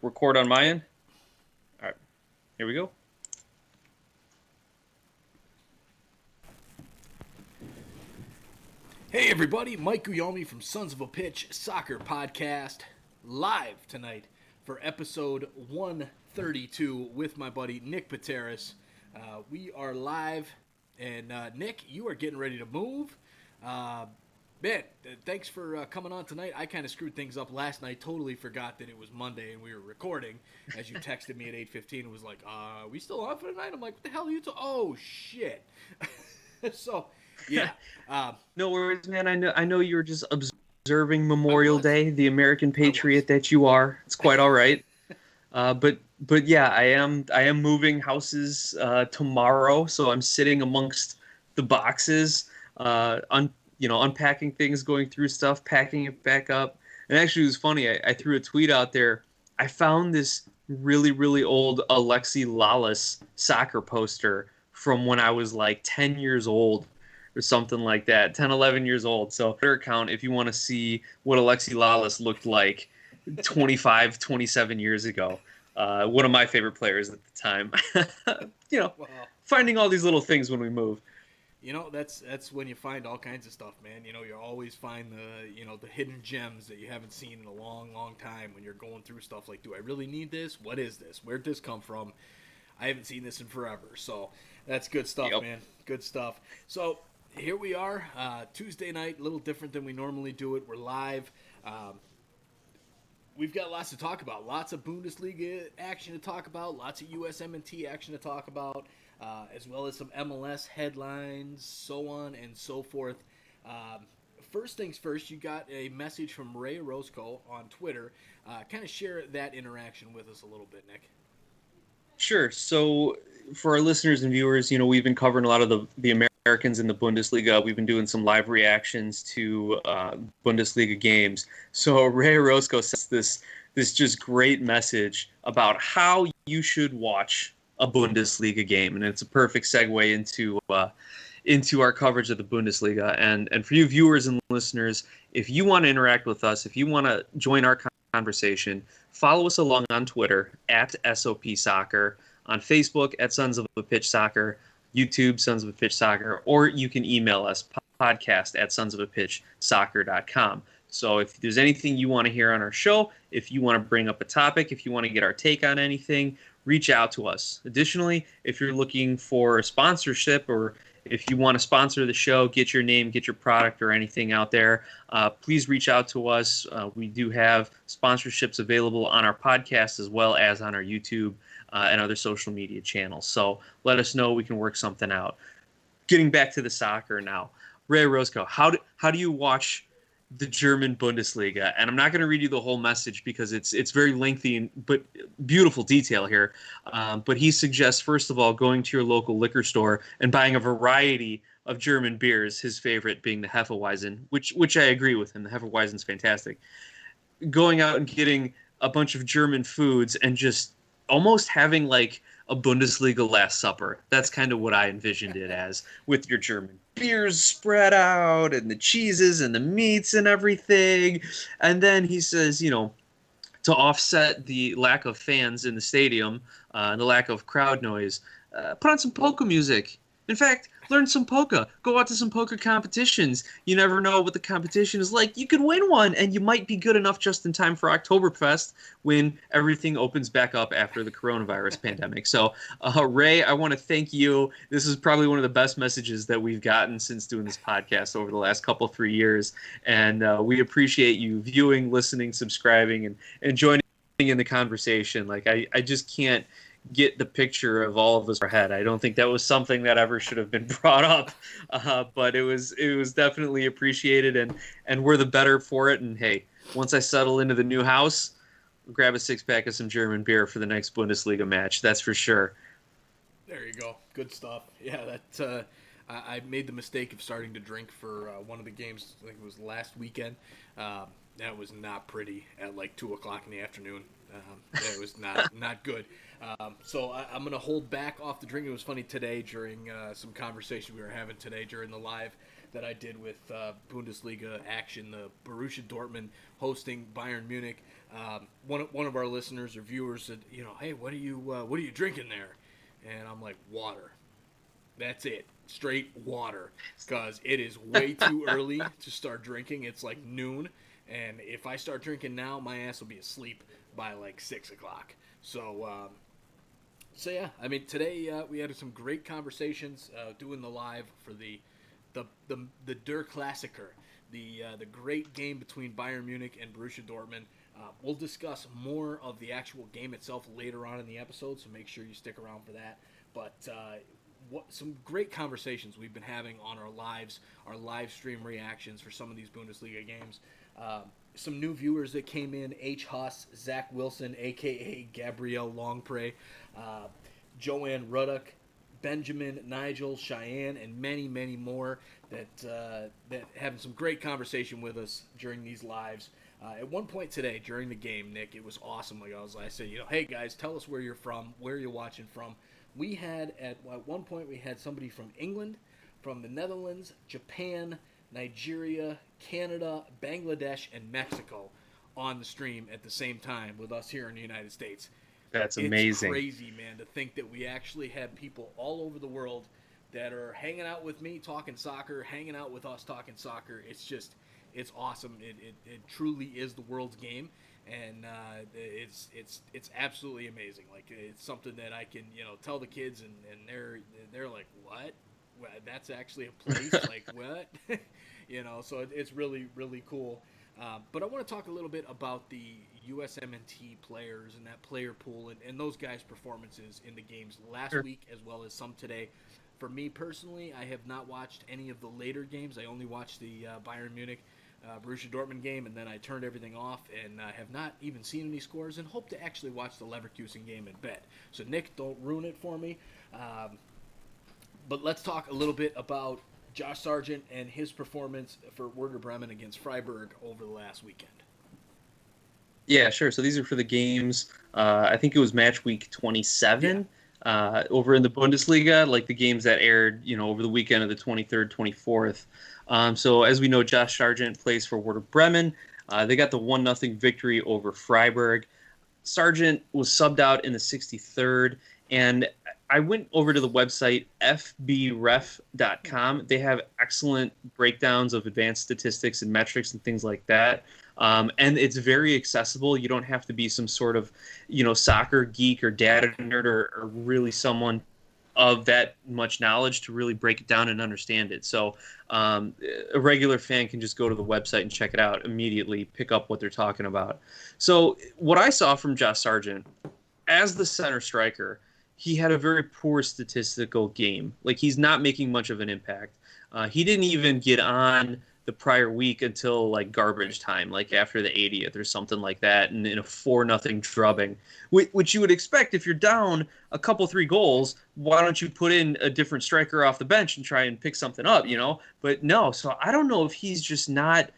record on my end. All right, here we go. Hey everybody, Mike Guillaume from Sons of a Pitch Soccer Podcast, live tonight for episode 132 with my buddy Nick Pateras. We are live, and Nick, you are getting ready to move. Man, thanks for coming on tonight. I kind of screwed things up last night, totally forgot that it was Monday and we were recording, as you texted me at 8:15 and was like, are we still on for tonight? I'm like, what the hell are you talking? Oh, shit. So... yeah. No worries, man. I know you were just observing Memorial was. Day, the American patriot that you are. It's quite all right. But yeah, I am moving houses tomorrow, so I'm sitting amongst the boxes, unpacking things, going through stuff, packing it back up. And actually, it was funny. I threw a tweet out there. I found this really, really old Alexi Lalas soccer poster from when I was like 10 years old or something like that, 10, 11 years old. So Twitter account, if you want to see what Alexi Lalas looked like 25, 27 years ago. One of my favorite players at the time. Wow. Finding all these little things when we move. That's when you find all kinds of stuff, man. You always find the hidden gems that you haven't seen in a long, long time when you're going through stuff like, do I really need this? What is this? Where'd this come from? I haven't seen this in forever. So that's good stuff, Yep. Man. Good stuff. So here we are, Tuesday night, a little different than we normally do it. We're live. We've got lots to talk about. Lots of Bundesliga action to talk about. Lots of USMNT action to talk about, as well as some MLS headlines, so on and so forth. First things first, you got a message from Ray Roscoe on Twitter. Kind of share that interaction with us a little bit, Nick. Sure. So for our listeners and viewers, we've been covering a lot of the Americans in the Bundesliga. We've been doing some live reactions to Bundesliga games. So Ray Roscoe says this just great message about how you should watch a Bundesliga game, and it's a perfect segue into our coverage of the Bundesliga. And for you viewers and listeners, if you want to interact with us, if you want to join our conversation, follow us along on Twitter at SOP Soccer, on Facebook at Sons of a Pitch Soccer, YouTube Sons of a Pitch Soccer, or you can email us podcast at sonsofapitchsoccer.com. So if there's anything you want to hear on our show, if you want to bring up a topic, if you want to get our take on anything, reach out to us. Additionally, if you're looking for a sponsorship, or if you want to sponsor the show, get your name, get your product or anything out there, please reach out to us. We do have sponsorships available on our podcast as well as on our YouTube and other social media channels. So let us know. We can work something out. Getting back to the soccer now. Ray Roscoe, how do you watch the German Bundesliga? And I'm not going to read you the whole message because it's very lengthy, but beautiful detail here. But he suggests, first of all, going to your local liquor store and buying a variety of German beers, his favorite being the Hefeweizen, which I agree with him. The Hefeweizen's fantastic. Going out and getting a bunch of German foods and just almost having like a Bundesliga Last Supper. That's kind of what I envisioned it as, with your German beers spread out and the cheeses and the meats and everything. And then he says, to offset the lack of fans in the stadium and the lack of crowd noise, put on some polka music. In fact, learn some polka. Go out to some polka competitions. You never know what the competition is like. You could win one, and you might be good enough just in time for Oktoberfest when everything opens back up after the coronavirus pandemic. So, Ray, I want to thank you. This is probably one of the best messages that we've gotten since doing this podcast over the last 3 years. And we appreciate you viewing, listening, subscribing, and joining in the conversation. Like, I just can't get the picture of all of us in our head. I don't think that was something that ever should have been brought up, but it was definitely appreciated, and we're the better for it. And hey, once I settle into the new house, I'll grab a 6-pack of some German beer for the next Bundesliga match. That's for sure. There you go. Good stuff. Yeah, that I made the mistake of starting to drink for one of the games. I think it was last weekend. That was not pretty at like 2:00 in the afternoon. It was not good. So I'm going to hold back off the drink. It was funny today during some conversation we were having today during the live. that I did with Bundesliga action, the Borussia Dortmund hosting Bayern Munich. One of our listeners or viewers said, hey, what are you drinking there? And I'm like, water. That's it. Straight water. Because it is way too early to start drinking. It's like noon. And if I start drinking now, my ass will be asleep by like 6 o'clock. So yeah, I mean, today we had some great conversations doing the live for the Der Klassiker, the great game between Bayern Munich and Borussia Dortmund. We'll discuss more of the actual game itself later on in the episode, so make sure you stick around for that. But some great conversations we've been having on our live stream reactions for some of these Bundesliga games. Some new viewers that came in: H. Huss, Zach Wilson, a.k.a. Gabrielle Longpre, Joanne Ruddock, Benjamin, Nigel, Cheyenne, and many, many more that having some great conversation with us during these lives. At one point today, during the game, Nick, it was awesome. I said, hey guys, tell us where you're from, where you're watching from. We had at one point we had somebody from England, from the Netherlands, Japan, Nigeria, Canada, Bangladesh, and Mexico on the stream at the same time with us here in the United States. That's amazing. It's crazy, man, to think that we actually have people all over the world that are hanging out with me talking soccer, hanging out with us talking soccer. It's awesome. It truly is the world's game, and it's absolutely amazing. Like, it's something that I can tell the kids, and they're like, what? Well, that's actually a place? Like, what? So it's really, really cool. But I want to talk a little bit about the USMNT players and that player pool and those guys' performances in the games last week as well as some today. For me personally, I have not watched any of the later games. I only watched the Bayern Munich Borussia Dortmund game, and then I turned everything off and have not even seen any scores and hope to actually watch the Leverkusen game in bed. So, Nick, don't ruin it for me. But let's talk a little bit about Josh Sargent and his performance for Werder Bremen against Freiburg over the last weekend. Yeah, sure. So these are for the games. I think it was match week 27 over in the Bundesliga, like the games that aired, over the weekend of the 23rd, 24th. So as we know, Josh Sargent plays for Werder Bremen. They got the 1-0 victory over Freiburg. Sargent was subbed out in the 63rd, and I went over to the website fbref.com. They have excellent breakdowns of advanced statistics and metrics and things like that. And it's very accessible. You don't have to be some sort of, soccer geek or data nerd or really someone of that much knowledge to really break it down and understand it. So a regular fan can just go to the website and check it out immediately, pick up what they're talking about. So what I saw from Josh Sargent as the center striker, he had a very poor statistical game. Like, he's not making much of an impact. He didn't even get on the prior week until like garbage time, like after the 80th or something like that, and in a 4-0 drubbing, which you would expect if you're down a couple, 3 goals. Why don't you put in a different striker off the bench and try and pick something up, But no, so I don't know if he's just not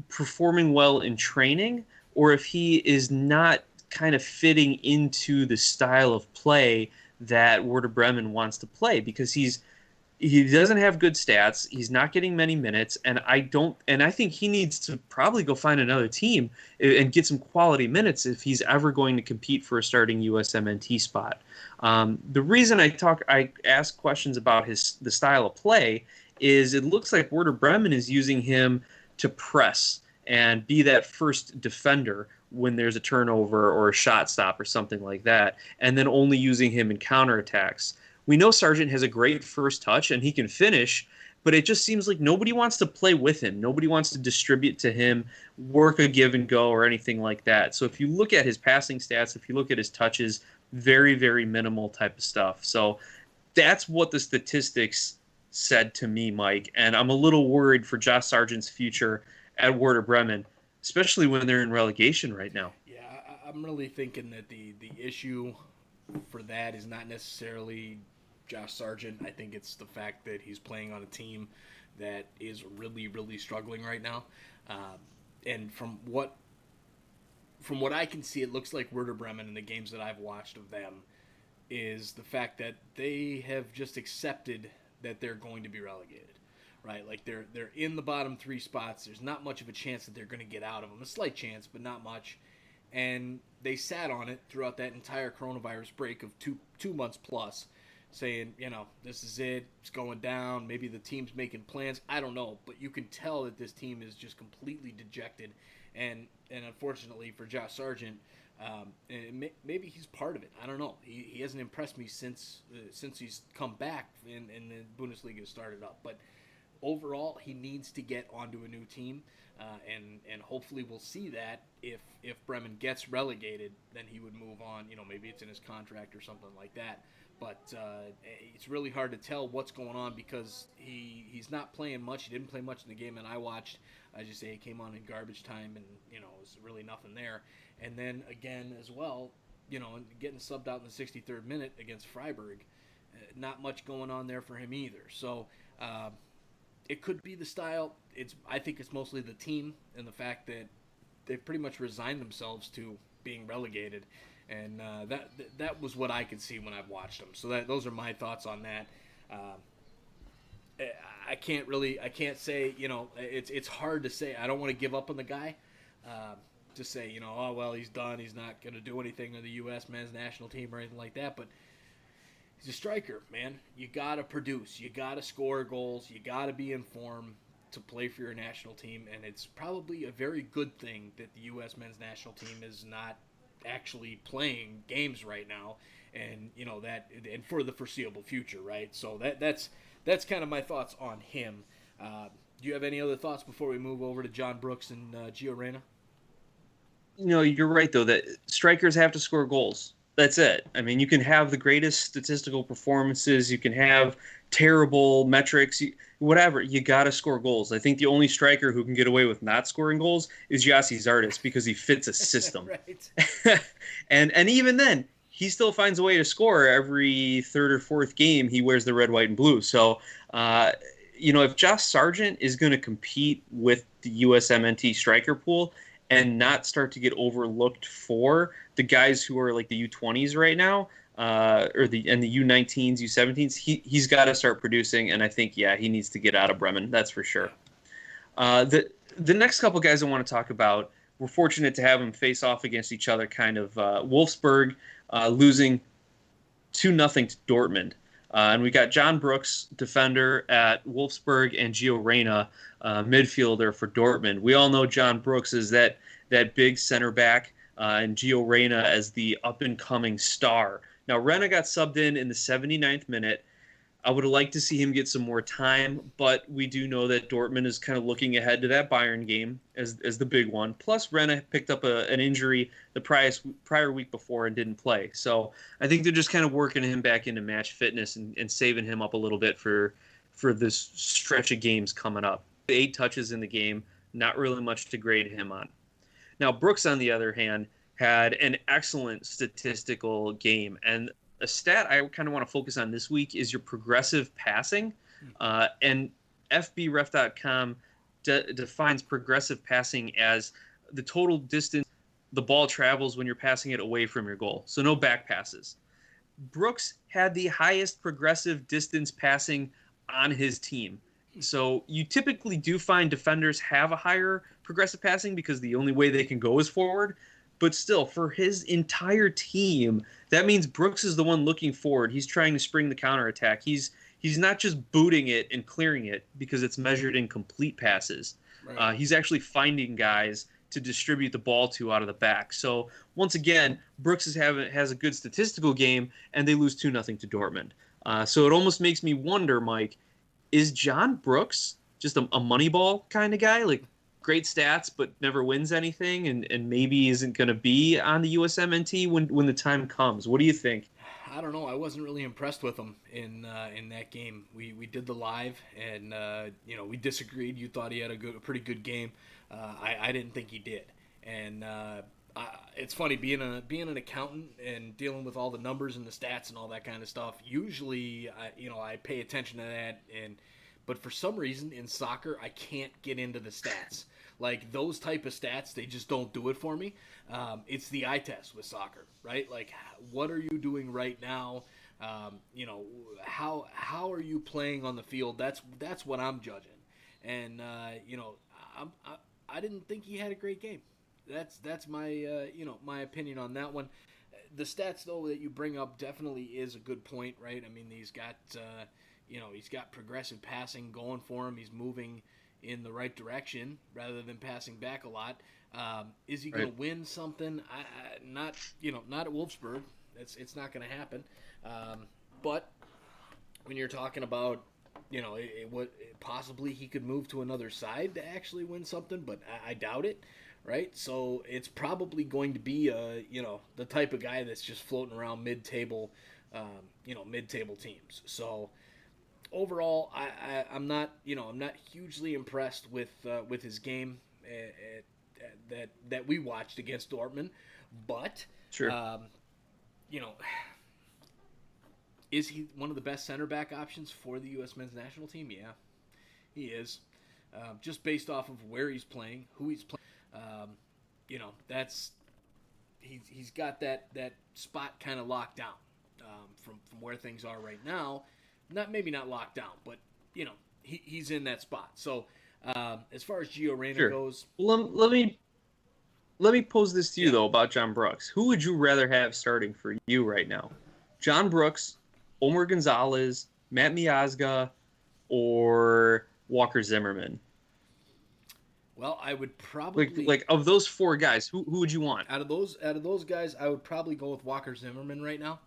performing well in training or if he is not kind of fitting into the style of play that Werder Bremen wants to play, because he doesn't have good stats. He's not getting many minutes, and I think he needs to probably go find another team and get some quality minutes if he's ever going to compete for a starting USMNT spot. The reason I ask questions about the style of play is it looks like Werder Bremen is using him to press and be that first defender when there's a turnover or a shot stop or something like that, and then only using him in counterattacks. We know Sargent has a great first touch and he can finish, but it just seems like nobody wants to play with him. Nobody wants to distribute to him, work a give and go or anything like that. So if you look at his passing stats, if you look at his touches, very, very minimal type of stuff. So that's what the statistics said to me, Mike, and I'm a little worried for Josh Sargent's future at Werder Bremen, especially when they're in relegation right now. Yeah, I'm really thinking that the issue for that is not necessarily Josh Sargent. I think it's the fact that he's playing on a team that is really, really struggling right now. And from what I can see, it looks like Werder Bremen in the games that I've watched of them is the fact that they have just accepted that they're going to be relegated. right? Like they're in the bottom three spots. There's not much of a chance that they're going to get out of them. A slight chance, but not much. And they sat on it throughout that entire coronavirus break of two months plus, saying, this is it. It's going down. Maybe the team's making plans. I don't know, but you can tell that this team is just completely dejected. And unfortunately for Josh Sargent, and maybe he's part of it. I don't know. He hasn't impressed me since he's come back and the Bundesliga started up. But overall, he needs to get onto a new team, and hopefully we'll see that if Bremen gets relegated, then he would move on. Maybe it's in his contract or something like that. But it's really hard to tell what's going on because he's not playing much. He didn't play much in the game that I watched. I just say he came on in garbage time, and it was really nothing there. And then again as well, getting subbed out in the 63rd minute against Freiburg, not much going on there for him either. So it could be the style. I think it's mostly the team and the fact that they've pretty much resigned themselves to being relegated. And that was what I could see when I've watched them. So those are my thoughts on that. I can't say, it's hard to say. I don't want to give up on the guy. To say, oh, well, he's done. He's not going to do anything on the U.S. men's national team or anything like that. But he's a striker, man. You got to produce. You got to score goals. You got to be in form to play for your national team. And it's probably a very good thing that the U.S. men's national team is not actually playing games right now. And, and for the foreseeable future, right? So that's kind of my thoughts on him. Do you have any other thoughts before we move over to John Brooks and Gio Reyna? You're right, though, that strikers have to score goals. That's it. I mean, you can have the greatest statistical performances. You can have terrible metrics, whatever. You got to score goals. I think the only striker who can get away with not scoring goals is Yossi Zardes because he fits a system. Right. and even then, he still finds a way to score every third or fourth game. He wears the red, white, and blue. So, if Josh Sargent is going to compete with the USMNT striker pool and not start to get overlooked for the guys who are like the U20s right now, or the U19s, U17s, he's got to start producing. And I think, he needs to get out of Bremen. That's for sure. The next couple guys I want to talk about, we're fortunate to have them face off against each other. Kind of Wolfsburg losing 2-0 to Dortmund. And we got John Brooks, defender at Wolfsburg, and Gio Reyna, midfielder for Dortmund. We all know John Brooks is that big center back, and Gio Reyna as the up-and-coming star. Now, Reyna got subbed in the 79th minute. I would have liked to see him get some more time, but we do know that Dortmund is kind of looking ahead to that Bayern game as the big one. Plus, Reyna picked up an injury the prior week before and didn't play. So I think they're just kind of working him back into match fitness and saving him up a little bit for this stretch of games coming up. 8 touches in the game, not really much to grade him on. Now, Brooks, on the other hand, had an excellent statistical game, and a stat I kind of want to focus on this week is your progressive passing. And FBref.com defines progressive passing as the total distance the ball travels when you're passing it away from your goal. So no back passes. Brooks had the highest progressive distance passing on his team. So you typically do find defenders have a higher progressive passing because the only way they can go is forward. But still, for his entire team, that means Brooks is the one looking forward. He's trying to spring the counterattack. He's not just booting it and clearing it because it's measured in complete passes. Right. He's actually finding guys to distribute the ball to out of the back. So once again, Brooks has a good statistical game, and they lose 2-0 to Dortmund. So it almost makes me wonder, Mike, is John Brooks just a money ball kind of guy? Like, great stats, but never wins anything, and maybe isn't going to be on the USMNT when the time comes. What do you think? I don't know. I wasn't really impressed with him in that game. We did the live, and we disagreed. You thought he had a pretty good game. I didn't think he did, and it's funny being an accountant and dealing with all the numbers and the stats and all that kind of stuff. Usually, I pay attention to that, but for some reason in soccer, I can't get into the stats. Like those type of stats, they just don't do it for me. It's the eye test with soccer, right? Like, what are you doing right now You know, how are you playing on the field? That's what I'm judging. And you know, I didn't think he had a great game. That's my you know, my opinion on that one. The stats though that you bring up definitely is a good point, right? I mean, he's got you know, he's got progressive passing going for him. He's moving in the right direction rather than passing back a lot. Is he going Right. to win something? Not, you know, not at Wolfsburg. It's not going to happen. But when you're talking about, you know, what possibly he could move to another side to actually win something, but I doubt it. Right, so it's probably going to be you know, the type of guy that's just floating around mid-table, you know, mid-table teams. So overall, I'm not, you know, I'm not hugely impressed with his game that we watched against Dortmund, but Sure. you know, is he one of the best center back options for the U.S. men's national team? Yeah, he is. Just based off of where he's playing, who he's playing, you know, that's he's got that spot kind of locked down from where things are right now. Maybe not locked down, but you know, he's in that spot. So as far as Gio Reyna Sure. goes, Let me pose this to you yeah. though about John Brooks. Who would you rather have starting for you right now? John Brooks, Omar Gonzalez, Matt Miazga, or Walker Zimmerman? Well, I would Like probably like of those four guys, who would you want? out of those guys, I would probably go with Walker Zimmerman right now.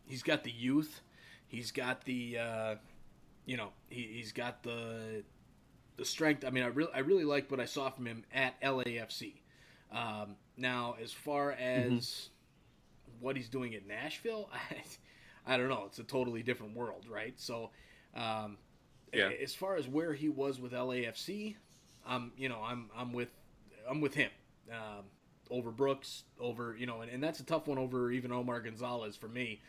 He's got the youth. He's got the you know, he's got the strength. I mean, I really liked what I saw from him at LAFC. Now, as far Mm-hmm. as what he's doing at Nashville, I don't know. It's a totally different world, right? So, um, Yeah. as far as where he was with LAFC, you know, I'm with him over Brooks, over, you know, and that's a tough one over even Omar Gonzalez for me.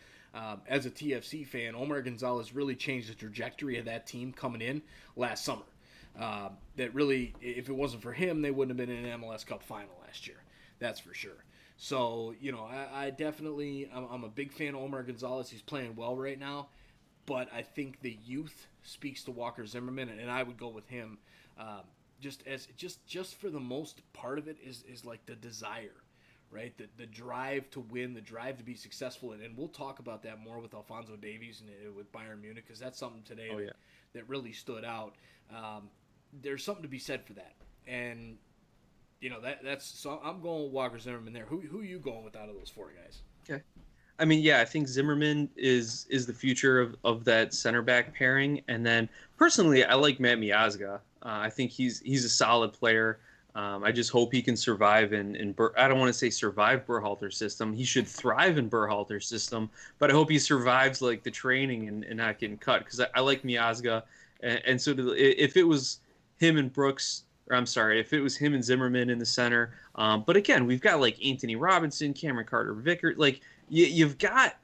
As a TFC fan, Omar Gonzalez really changed the trajectory of that team coming in last summer. That really, if it wasn't for him, they wouldn't have been in an MLS Cup final last year. That's for sure. So, you know, I definitely, I'm a big fan of Omar Gonzalez. He's playing well right now, but I think the youth speaks to Walker Zimmerman, and I would go with him. Just for the most part of it is like the desire, right? The drive to win, the drive to be successful, and we'll talk about that more with Alphonso Davies and with Bayern Munich because that's something today Oh yeah. that really stood out. There's something to be said for that, and you know that's so I'm going with Walker Zimmerman there. Who are you going with out of those four guys? Okay. I mean, yeah, I think Zimmerman is the future of that center back pairing, and then personally, I like Matt Miazga. I think he's a solid player. I just hope he can survive I don't want to say survive Berhalter's system. He should thrive in Berhalter's system, but I hope he survives like the training and not getting cut because I like Miazga, and so if it was him and Brooks, or I'm sorry, if it was him and Zimmerman in the center. But again, we've got like Anthony Robinson, Cameron Carter, Vicker, like you've got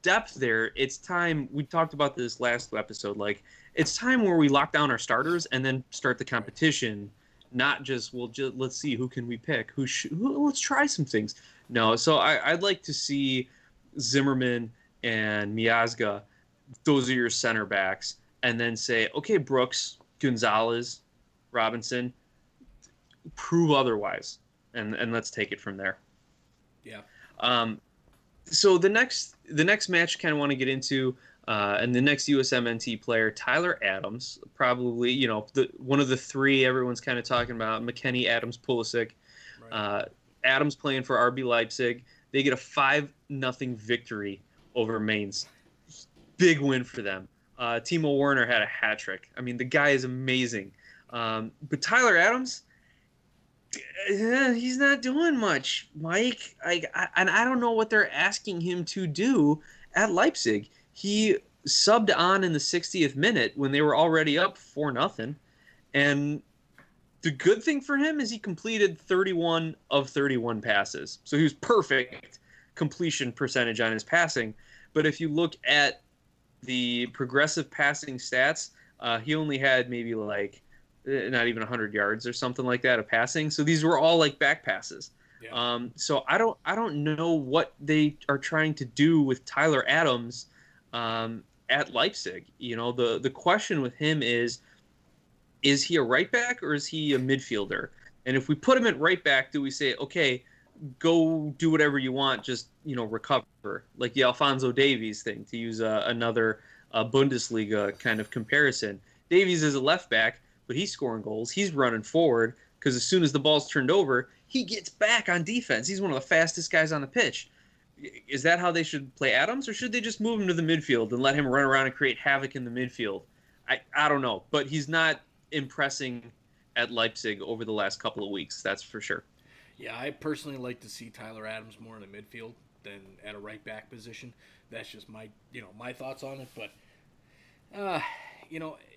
depth there. It's time. We talked about this last episode. Like it's time where we lock down our starters and then start the competition. Not just let's see who can we pick. Let's try some things. No, so I'd like to see Zimmerman and Miazga. Those are your center backs, and then say, okay, Brooks, Gonzalez, Robinson, prove otherwise, and let's take it from there. Yeah. Um, so the next match kind of want to get into, and the next USMNT player, Tyler Adams, probably one of the three everyone's kind of talking about, McKennie, Adams, Pulisic. Right. Adams playing for RB Leipzig. They get a 5-0 victory over Mainz. Big win for them. Timo Werner had a hat trick. I mean, the guy is amazing. But Tyler Adams, he's not doing much, Mike. And I don't know what they're asking him to do at Leipzig. He subbed on in the 60th minute when they were already up 4-0. And the good thing for him is he completed 31 of 31 passes. So he was perfect completion percentage on his passing. But if you look at the progressive passing stats, he only had maybe like not even 100 yards or something like that of passing. So these were all like back passes. Yeah. So I don't know what they are trying to do with Tyler Adams at Leipzig. The question with him is he a right back or is he a midfielder? And if we put him at right back, do we say, okay, go do whatever you want, just recover, like the Alfonso Davies thing, to use another Bundesliga kind of comparison? Davies is a left back, but he's scoring goals. He's running forward because as soon as the ball's turned over, he gets back on defense. He's one of the fastest guys on the pitch. Is that how they should play Adams, or should they just move him to the midfield and let him run around and create havoc in the midfield? I don't know, but he's not impressing at Leipzig over the last couple of weeks. That's for sure. Yeah, I personally like to see Tyler Adams more in the midfield than at a right back position. That's just my thoughts on it. But uh,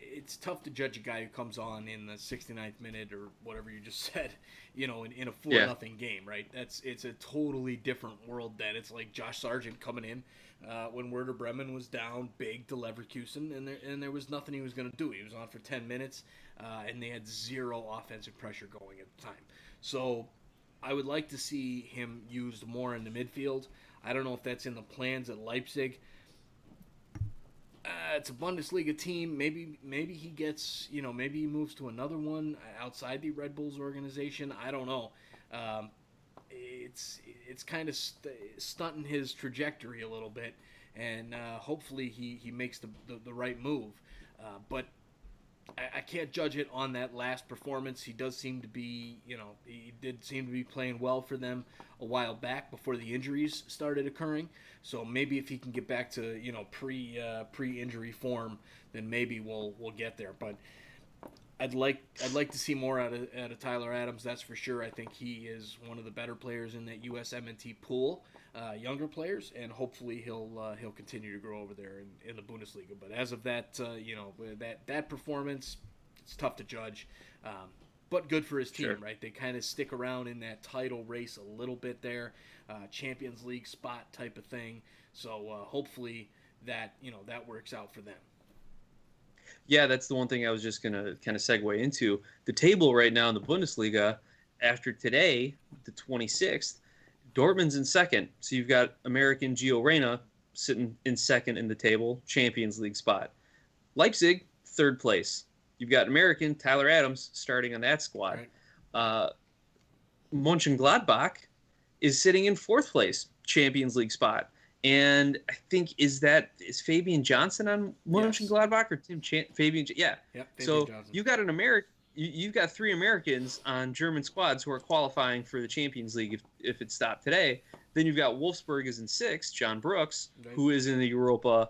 it's tough to judge a guy who comes on in the 69th minute or whatever you just said, in a 4-0 game, right? It's a totally different world then. It's like Josh Sargent coming in when Werder Bremen was down big to Leverkusen, and there was nothing he was going to do. He was on for 10 minutes, and they had zero offensive pressure going at the time. So I would like to see him used more in the midfield. I don't know if that's in the plans at Leipzig. It's a Bundesliga team. Maybe he gets, maybe he moves to another one outside the Red Bulls organization. I don't know. It's kind of stunting his trajectory a little bit, and hopefully he makes the right move. But I can't judge it on that last performance. He does seem to be, he did seem to be playing well for them a while back before the injuries started occurring. So maybe if he can get back to, pre-injury form, then maybe we'll get there. But I'd like to see more out of Tyler Adams. That's for sure. I think he is one of the better players in that USMNT pool, younger players, and hopefully he'll continue to grow over there in the Bundesliga. But as of that, that performance, it's tough to judge. But good for his team, Sure. right? They kind of stick around in that title race a little bit there, Champions League spot type of thing. So hopefully that works out for them. Yeah, that's the one thing I was just going to kind of segue into. The table right now in the Bundesliga, after today, the 26th, Dortmund's in second. So you've got American Gio Reyna sitting in second in the table, Champions League spot. Leipzig, third place. You've got American Tyler Adams starting on that squad. Right. Mönchengladbach is sitting in fourth place, Champions League spot. And I think is Fabian Johnson on Mönchengladbach or Fabian? Yeah. Yep, Fabian So Johnson. you got you've got three Americans on German squads who are qualifying for the Champions League if it stopped today. Then you've got Wolfsburg is in sixth, John Brooks, Right. who is in the Europa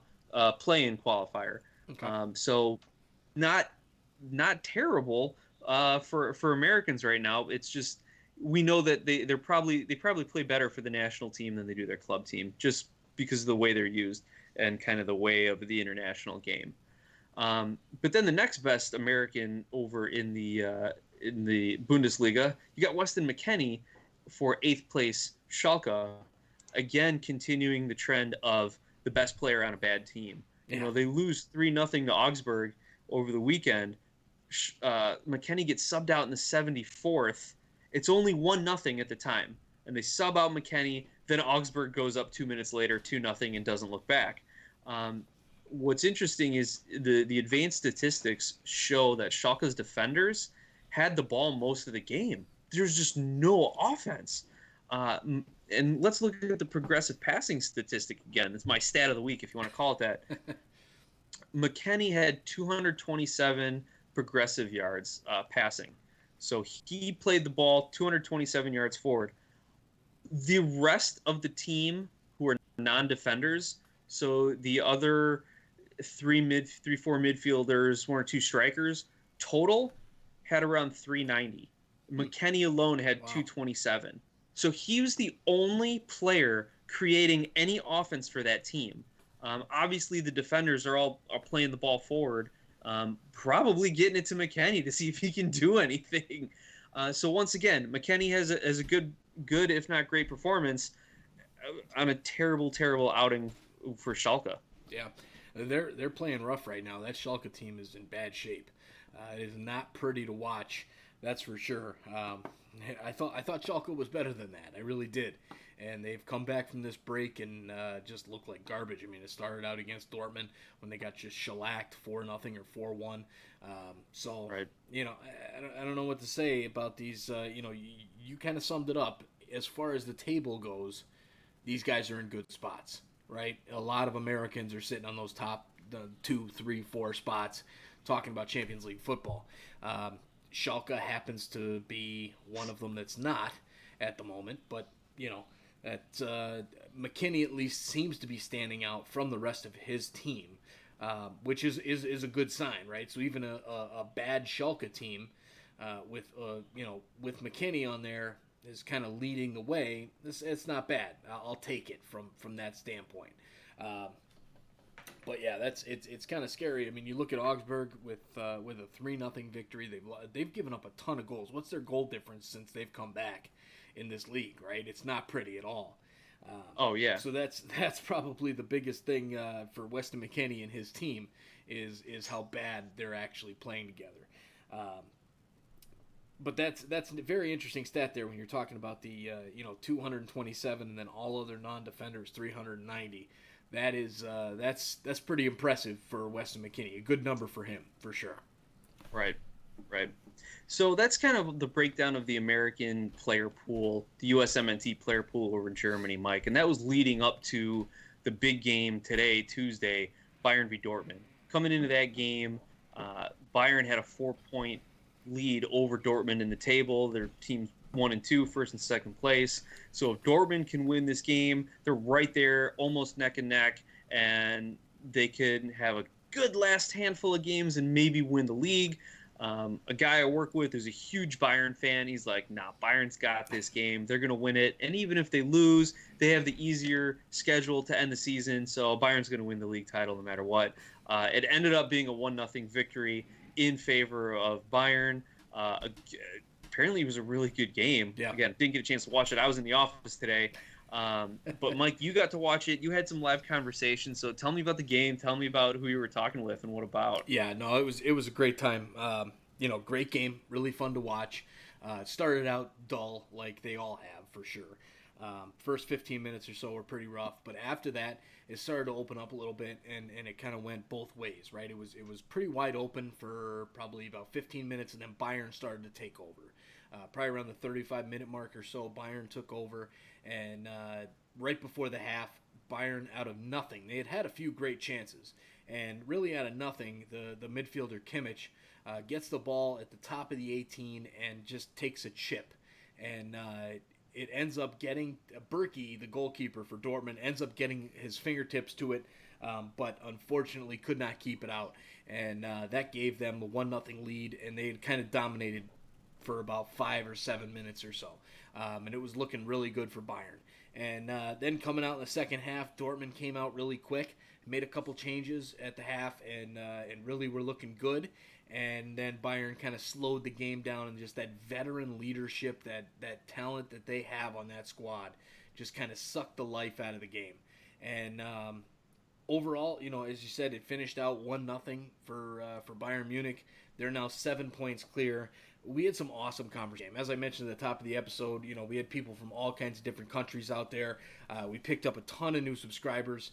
play-in qualifier. Okay. So not terrible for Americans right now. It's just we know that they probably play better for the national team than they do their club team, just because of the way they're used and kind of the way of the international game. But then the next best American over in the Bundesliga, you got Weston McKennie for eighth place Schalke, again continuing the trend of the best player on a bad team. Yeah. They lose 3-0 to Augsburg over the weekend. McKennie gets subbed out in the 74th. It's only 1-0 at the time, and they sub out McKennie. Then Augsburg goes up 2 minutes later, 2-0, and doesn't look back. What's interesting is the advanced statistics show that Schalke's defenders had the ball most of the game. There's just no offense. And let's look at the progressive passing statistic again. It's my stat of the week, if you want to call it that. McKennie had 227 progressive yards passing. So he played the ball 227 yards forward. The rest of the team who are non-defenders, so the other four midfielders, one or two strikers, total had around 390. McKennie alone had 227. So he was the only player creating any offense for that team. Obviously, the defenders are playing the ball forward, probably getting it to McKennie to see if he can do anything. So once again, McKennie has a good, if not great, performance on a terrible outing for Schalke. Yeah, they're playing rough right now. That Schalke team is in bad shape. It is not pretty to watch. That's for sure. I thought Schalke was better than that. I really did, and they've come back from this break and just look like garbage. I mean, it started out against Dortmund when they got just shellacked 4-0 or 4-1. So Right. I don't know what to say about these. You kind of summed it up. As far as the table goes, these guys are in good spots, right? A lot of Americans are sitting on those top the 2, 3, 4 spots, talking about Champions League football. Schalke happens to be one of them that's not at the moment, but that McKinney at least seems to be standing out from the rest of his team, which is a good sign, right? So even a bad Schalke team with McKinney on there is kind of leading the way. It's not bad. I'll take it from that standpoint. But yeah, it's kind of scary. I mean, you look at Augsburg with a 3-0 victory. They've given up a ton of goals. What's their goal difference since they've come back in this league? Right, it's not pretty at all. Oh yeah. So that's probably the biggest thing for Weston McKennie and his team is how bad they're actually playing together. But that's a very interesting stat there when you're talking about the 227 and then all other non-defenders 390. That is that's pretty impressive for Weston McKennie. A good number for him for sure. Right. Right. So that's kind of the breakdown of the American player pool, the USMNT player pool over in Germany, Mike. And that was leading up to the big game today, Tuesday, Bayern v. Dortmund. Coming into that game, Bayern had a 4-point lead over Dortmund in the table. Their teams 1 and 2, first and second place. So if Dortmund can win this game, they're right there, almost neck and neck, and they could have a good last handful of games and maybe win the league. A guy I work with is a huge Bayern fan. He's like, nah, Bayern's got this game. They're going to win it. And even if they lose, they have the easier schedule to end the season. So Bayern's going to win the league title no matter what. It ended up being a 1-0 victory in favor of Bayern. Apparently it was a really good game. Yeah. Again, didn't get a chance to watch it. I was in the office today. But Mike, you got to watch it. You had some live conversations. So tell me about the game. Tell me about who you were talking with and what about. Yeah, no, it was a great time. Great game, really fun to watch. It started out dull, like they all have for sure. First 15 minutes or so were pretty rough, but after that, it started to open up a little bit, and it kind of went both ways, right? It was pretty wide open for probably about 15 minutes, and then Bayern started to take over. Probably around the 35-minute mark or so, Bayern took over, and right before the half, Bayern out of nothing. They had a few great chances, and really out of nothing, the midfielder Kimmich gets the ball at the top of the 18 and just takes a chip, and it ends up getting Berkey, the goalkeeper for Dortmund, ends up getting his fingertips to it, but unfortunately could not keep it out, and that gave them a 1-0 lead, and they had kind of dominated for about 5 or 7 minutes or so, and it was looking really good for Bayern. And then coming out in the second half, Dortmund came out really quick, made a couple changes at the half, and really were looking good. And then Bayern kind of slowed the game down, and just that veteran leadership, that talent that they have on that squad, just kind of sucked the life out of the game. And overall, as you said, it finished out 1-0 for Bayern Munich. They're now 7 points clear. We had some awesome conversation. As I mentioned at the top of the episode, we had people from all kinds of different countries out there. We picked up a ton of new subscribers.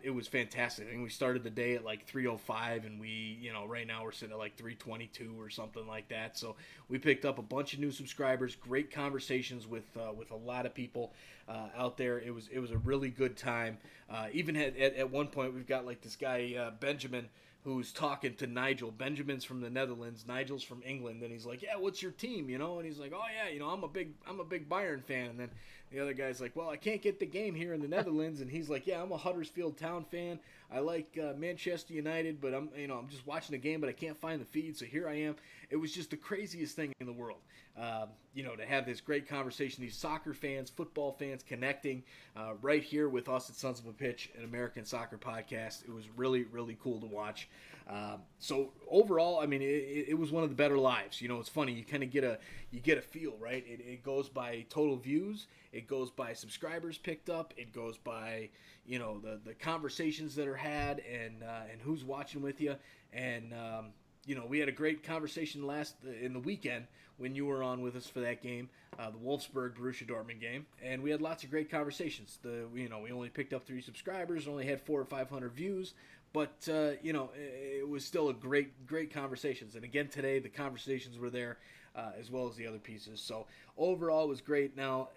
It was fantastic. I think we started the day at like 3:05, and we, right now we're sitting at like 3:22 or something like that. So we picked up a bunch of new subscribers. Great conversations with a lot of people out there. It was a really good time. Even at one point, we've got like this guy Benjamin, who's talking to Nigel. Benjamin's from the Netherlands, Nigel's from England, and he's like, "Yeah, what's your team?" And he's like, "Oh yeah, I'm a big Bayern fan." And then the other guy's like, "Well, I can't get the game here in the Netherlands," and he's like, "Yeah, I'm a Huddersfield Town fan. I like Manchester United, but I'm just watching the game, but I can't find the feed, so here I am." It was just the craziest thing in the world, to have this great conversation. These soccer fans, football fans connecting right here with us at Sons of a Pitch, an American soccer podcast. It was really, really cool to watch. So overall, I mean, it was one of the better lives. It's funny. You kind of get a feel, right? It goes by total views. It goes by subscribers picked up. It goes by, the conversations that are had and who's watching with you. And we had a great conversation in the weekend when you were on with us for that game, the Wolfsburg Borussia Dortmund game, and we had lots of great conversations. We only picked up 3 subscribers, only had 400 or 500 views, but it was still a great conversations. And again today, the conversations were there as well as the other pieces. So overall, it was great. Now,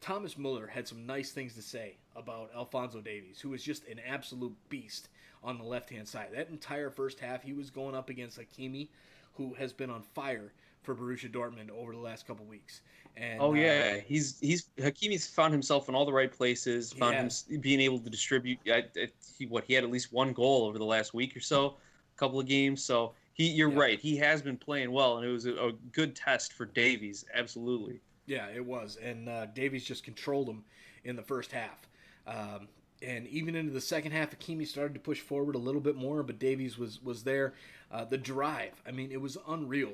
Thomas Muller had some nice things to say about Alphonso Davies, who was just an absolute beast on the left-hand side. That entire first half, he was going up against Hakimi, who has been on fire for Borussia Dortmund over the last couple weeks. And he's Hakimi's found himself in all the right places. Found him being able to distribute. He had at least 1 goal over the last week or so, a couple of games. So you're right. He has been playing well, and it was a good test for Davies. Absolutely. Yeah, it was. And Davies just controlled him in the first half. And even into the second half, Hakimi started to push forward a little bit more, but Davies was there. The drive, I mean, it was unreal.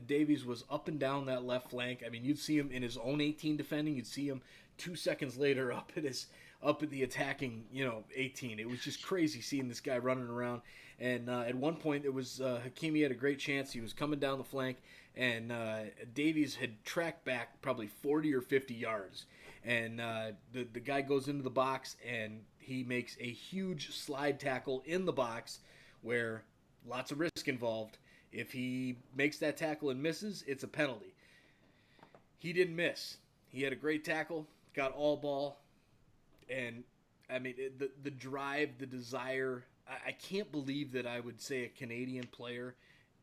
Davies was up and down that left flank. I mean, you'd see him in his own 18 defending. You'd see him 2 seconds later up at the attacking 18. It was just crazy seeing this guy running around. And at one point, it was Hakimi had a great chance. He was coming down the flank, and Davies had tracked back probably 40 or 50 yards. And the guy goes into the box, and he makes a huge slide tackle in the box where lots of risk involved. If he makes that tackle and misses, it's a penalty. He didn't miss. He had a great tackle, got all ball, and I mean the drive, the desire. I can't believe that I would say a Canadian player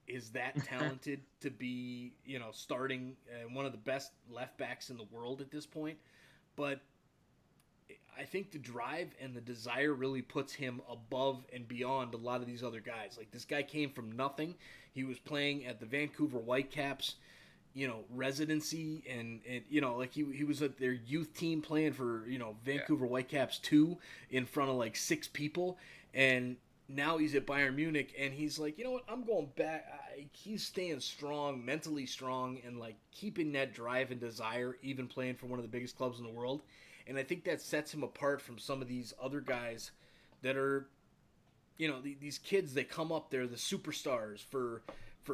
is that talented to be, starting one of the best left backs in the world at this point. But I think the drive and the desire really puts him above and beyond a lot of these other guys. Like, this guy came from nothing. He was playing at the Vancouver Whitecaps, residency, and like he was at their youth team playing for, Vancouver Whitecaps 2 in front of like 6 people. And now he's at Bayern Munich, and he's like, you know what, I'm going back. He's staying strong, mentally strong, and like keeping that drive and desire, even playing for one of the biggest clubs in the world. And I think that sets him apart from some of these other guys that are, these kids that come up, they're the superstars for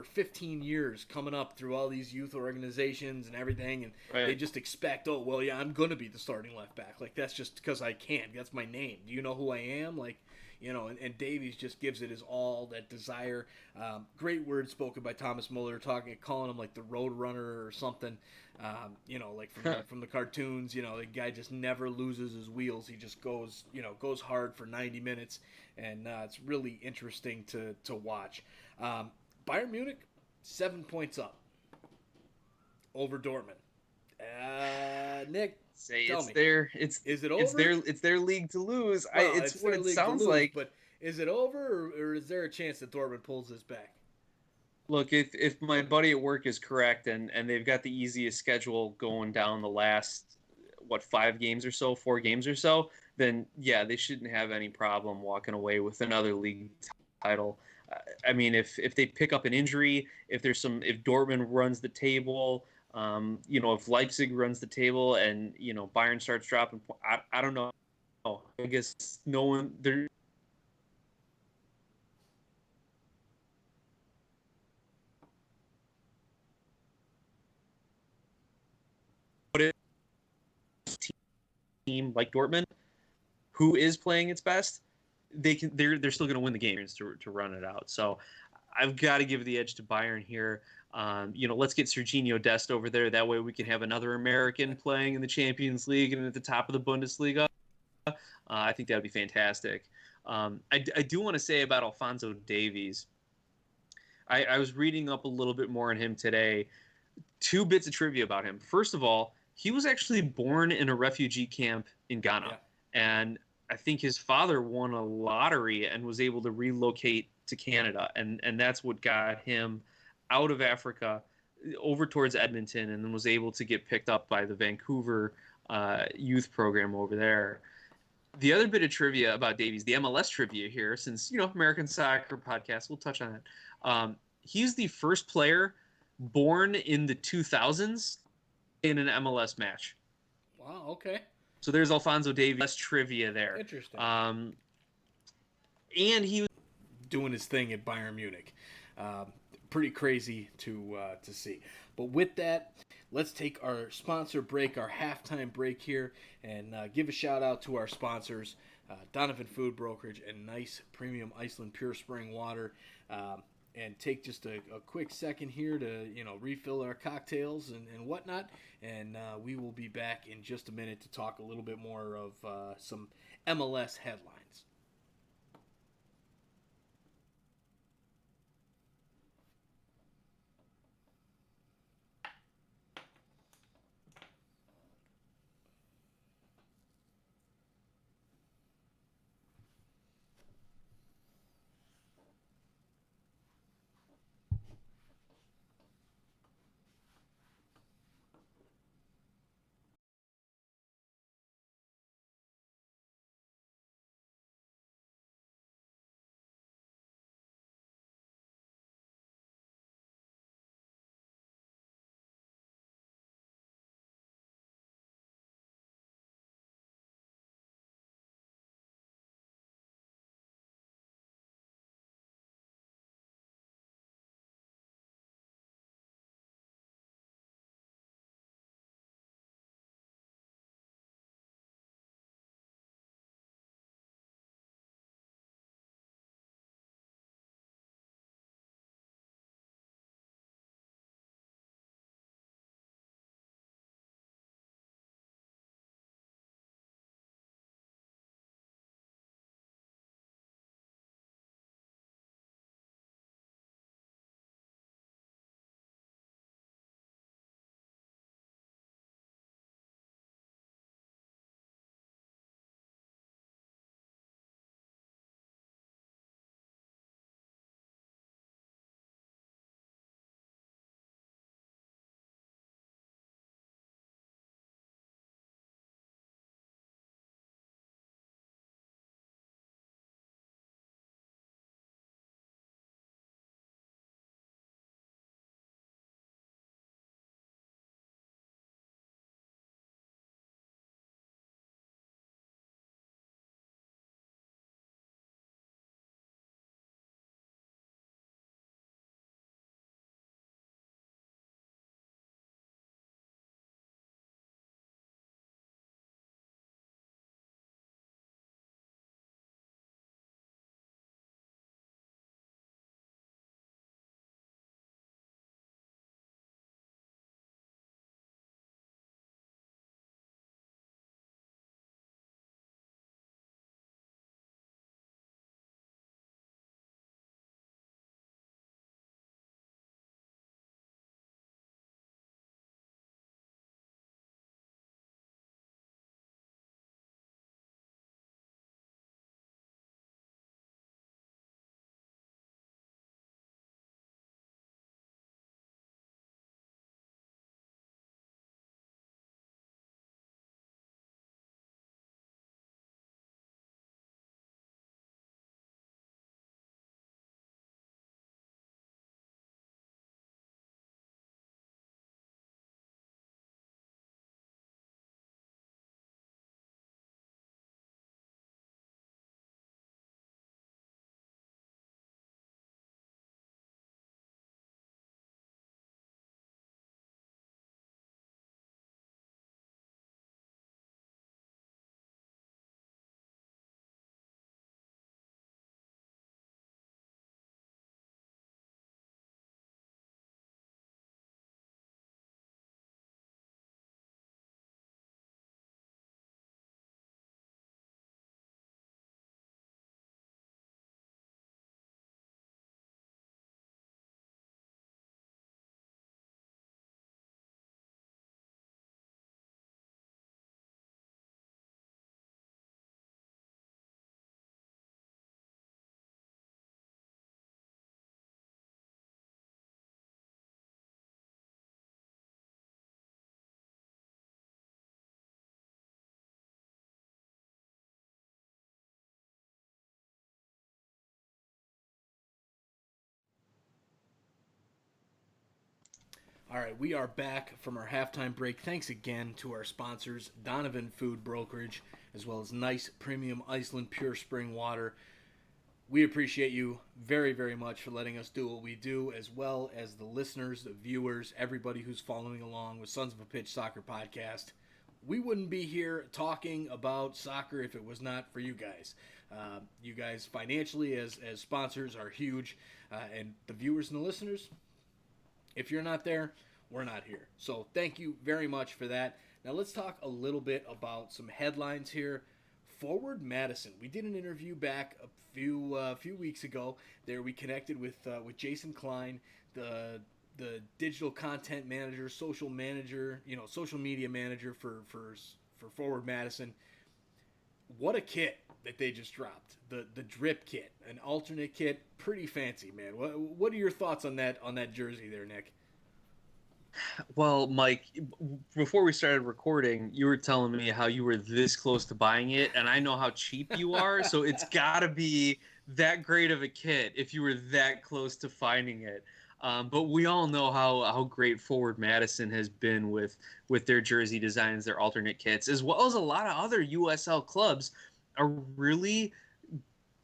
15 years, coming up through all these youth organizations and everything, and they just expect, oh, well, yeah, I'm going to be the starting left back. Like, that's just because I can. That's my name. Do you know who I am? Like, and Davies just gives it his all, that desire. Great words spoken by Thomas Muller, calling him like the Road Runner or something. Like from the cartoons. The guy just never loses his wheels. He just goes hard for 90 minutes, and it's really interesting to watch. Bayern Munich, 7 points up over Dortmund. Nick, is it over? It's their league to lose. Well, it's what it sounds like. But is it over, or is there a chance that Dortmund pulls this back? Look, if my buddy at work is correct, and they've got the easiest schedule going down the last 4 games or so, then yeah, they shouldn't have any problem walking away with another league title. I mean, if they pick up an injury, if Dortmund runs the table, if Leipzig runs the table, and Bayern starts dropping, I don't know. I guess no one there. Team like Dortmund, who is playing its best, they're still going to win the games to run it out. So I've got to give the edge to Bayern here. Let's get Serginho Dest over there. That way we can have another American playing in the Champions League and at the top of the Bundesliga. I think that would be fantastic. I do want to say about Alphonso Davies. I was reading up a little bit more on him today. 2 bits of trivia about him. First of all, he was actually born in a refugee camp in Ghana. Yeah. And I think his father won a lottery and was able to relocate to Canada. And that's what got him out of Africa over towards Edmonton, and then was able to get picked up by the Vancouver youth program over there. The other bit of trivia about Davies, the MLS trivia here, since, American Soccer Podcast, we'll touch on it. He's the first player born in the 2000s in an MLS match. Wow, okay. So there's Alphonso Davies trivia there. Interesting. And he was doing his thing at Bayern Munich. pretty crazy to see. But with that, let's take our sponsor break, our halftime break here, and give a shout out to our sponsors, Donovan Food Brokerage and Nice Premium Iceland Pure Spring Water. And take just a quick second here to refill our cocktails and whatnot, and we will be back in just a minute to talk a little bit more of some MLS headlines. All right, we are back from our halftime break. Thanks again to our sponsors, Donovan Food Brokerage, as well as Nice Premium Iceland Pure Spring Water. We appreciate you very, very much for letting us do what we do, as well as the listeners, the viewers, everybody who's following along with Sons of a Pitch Soccer Podcast. We wouldn't be here talking about soccer if it was not for you guys. You guys financially as sponsors are huge, and the viewers and the listeners, if you're not there, we're not here. So thank you very much for that. Now let's talk a little bit about some headlines here. Forward Madison. We did an interview back a few weeks ago. There we connected with Jason Klein, the digital content manager, social manager, social media manager for Forward Madison. What a kit that they just dropped. The drip kit, an alternate kit, pretty fancy, man. What are your thoughts on that jersey there, Nick? Well, Mike, before we started recording, you were telling me how you were this close to buying it, and I know how cheap you are, so it's got to be that great of a kit if you were that close to finding it. But we all know how great Forward Madison has been with their jersey designs, their alternate kits, as well as a lot of other USL clubs are really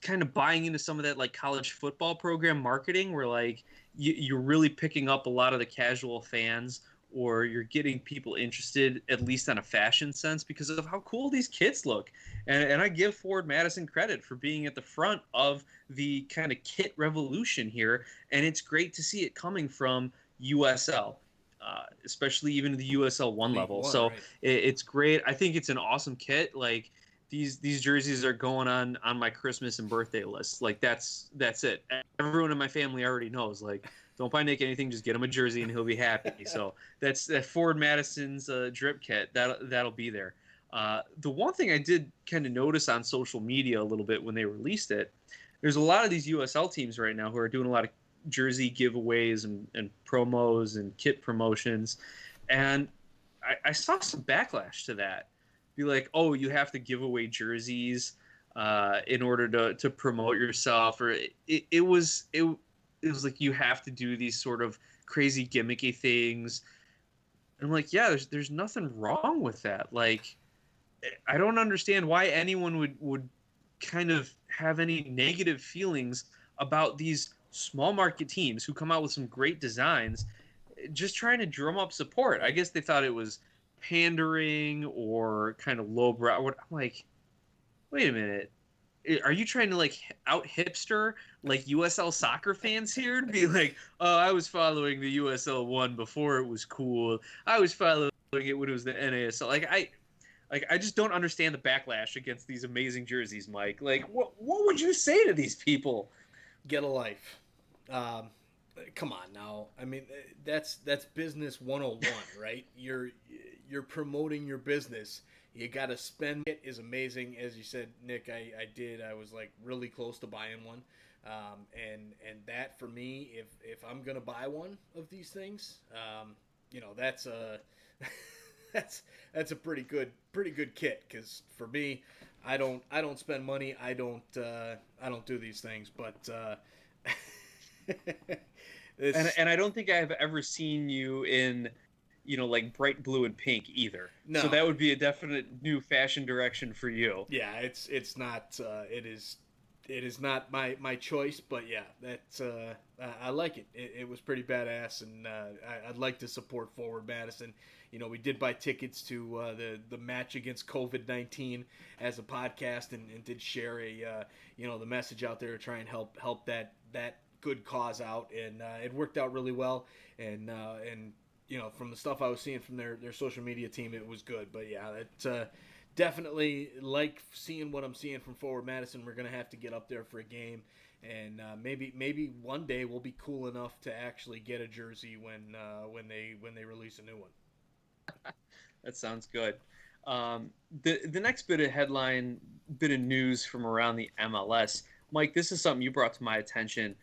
kind of buying into some of that like college football program marketing where like you're really picking up a lot of the casual fans, or you're getting people interested at least on a fashion sense because of how cool these kits look. And I give Forward Madison credit for being at the front of the kind of kit revolution here, and it's great to see it coming from USL. Especially even the USL 1 level. So right. It's great. I think it's an awesome kit. Like these jerseys are going on my Christmas and birthday list. Like that's it. Everyone in my family already knows. Like, don't buy Nick anything, just get him a jersey and he'll be happy. So that's that Forward Madison's drip kit. That'll be there. The one thing I did kind of notice on social media a little bit when they released it, there's a lot of these USL teams right now who are doing a lot of jersey giveaways and promos and kit promotions, and I saw some backlash to that. Be like, oh, you have to give away jerseys in order to promote yourself, or it was like you have to do these sort of crazy gimmicky things. And I'm like, yeah, there's nothing wrong with that. Like, I don't understand why anyone would kind of have any negative feelings about these small market teams who come out with some great designs, just trying to drum up support. I guess they thought it was pandering or kind of lowbrow. I'm like, wait a minute, are you trying to like out hipster like USL soccer fans here to be like, oh, I was following the USL 1 before it was cool, I was following it when it was the NASL. I just don't understand the backlash against these amazing jerseys, Mike. Like, what would you say to these people? Get a life. Come on now. I mean, that's business 101, right? You're promoting your business. You got to spend. It is amazing. As you said, Nick, I was like really close to buying one. And that for me, if I'm going to buy one of these things, that's a, that's a pretty good kit. Cause for me, I don't spend money. I don't do these things, but, and I don't think I've ever seen you in, like bright blue and pink either. No. So that would be a definite new fashion direction for you. Yeah, it's not. It is not my choice, but yeah, that's I like it. It was pretty badass, and I'd like to support Forward Madison. We did buy tickets to the match against COVID-19 as a podcast, and did share the message out there to try and help that good cause out, and it worked out really well. And from the stuff I was seeing from their social media team, it was good. But yeah, it definitely like seeing what I'm seeing from Forward Madison. We're gonna have to get up there for a game, and maybe one day we'll be cool enough to actually get a jersey when they release a new one. That sounds good. The next bit of news from around the MLS, Mike. This is something you brought to my attention.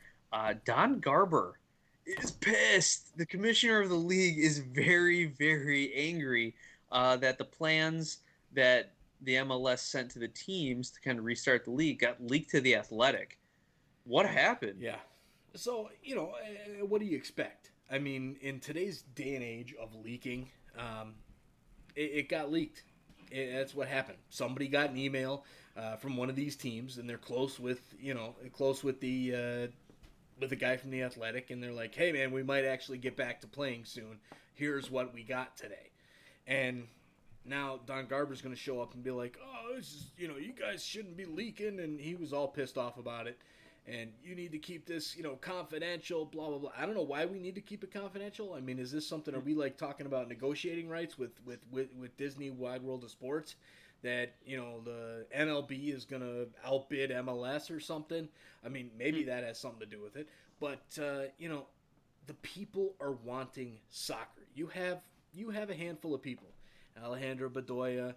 Don Garber is pissed. The commissioner of the league is very, very angry that the plans that the MLS sent to the teams to kind of restart the league got leaked to the Athletic. What happened? Yeah. So, what do you expect? I mean, in today's day and age of leaking, it got leaked. That's what happened. Somebody got an email from one of these teams, and they're close with the guy from the Athletic, and they're like, hey man, we might actually get back to playing soon. Here's what we got today. And now Don Garber's going to show up and be like, oh, this is, you guys shouldn't be leaking, and he was all pissed off about it. And you need to keep this, confidential, blah, blah, blah. I don't know why we need to keep it confidential. I mean, is this something, are we like talking about negotiating rights with Disney Wide World of Sports? That, the MLB is going to outbid MLS or something? I mean, maybe that has something to do with it. But, the people are wanting soccer. You have a handful of people. Alejandro Bedoya.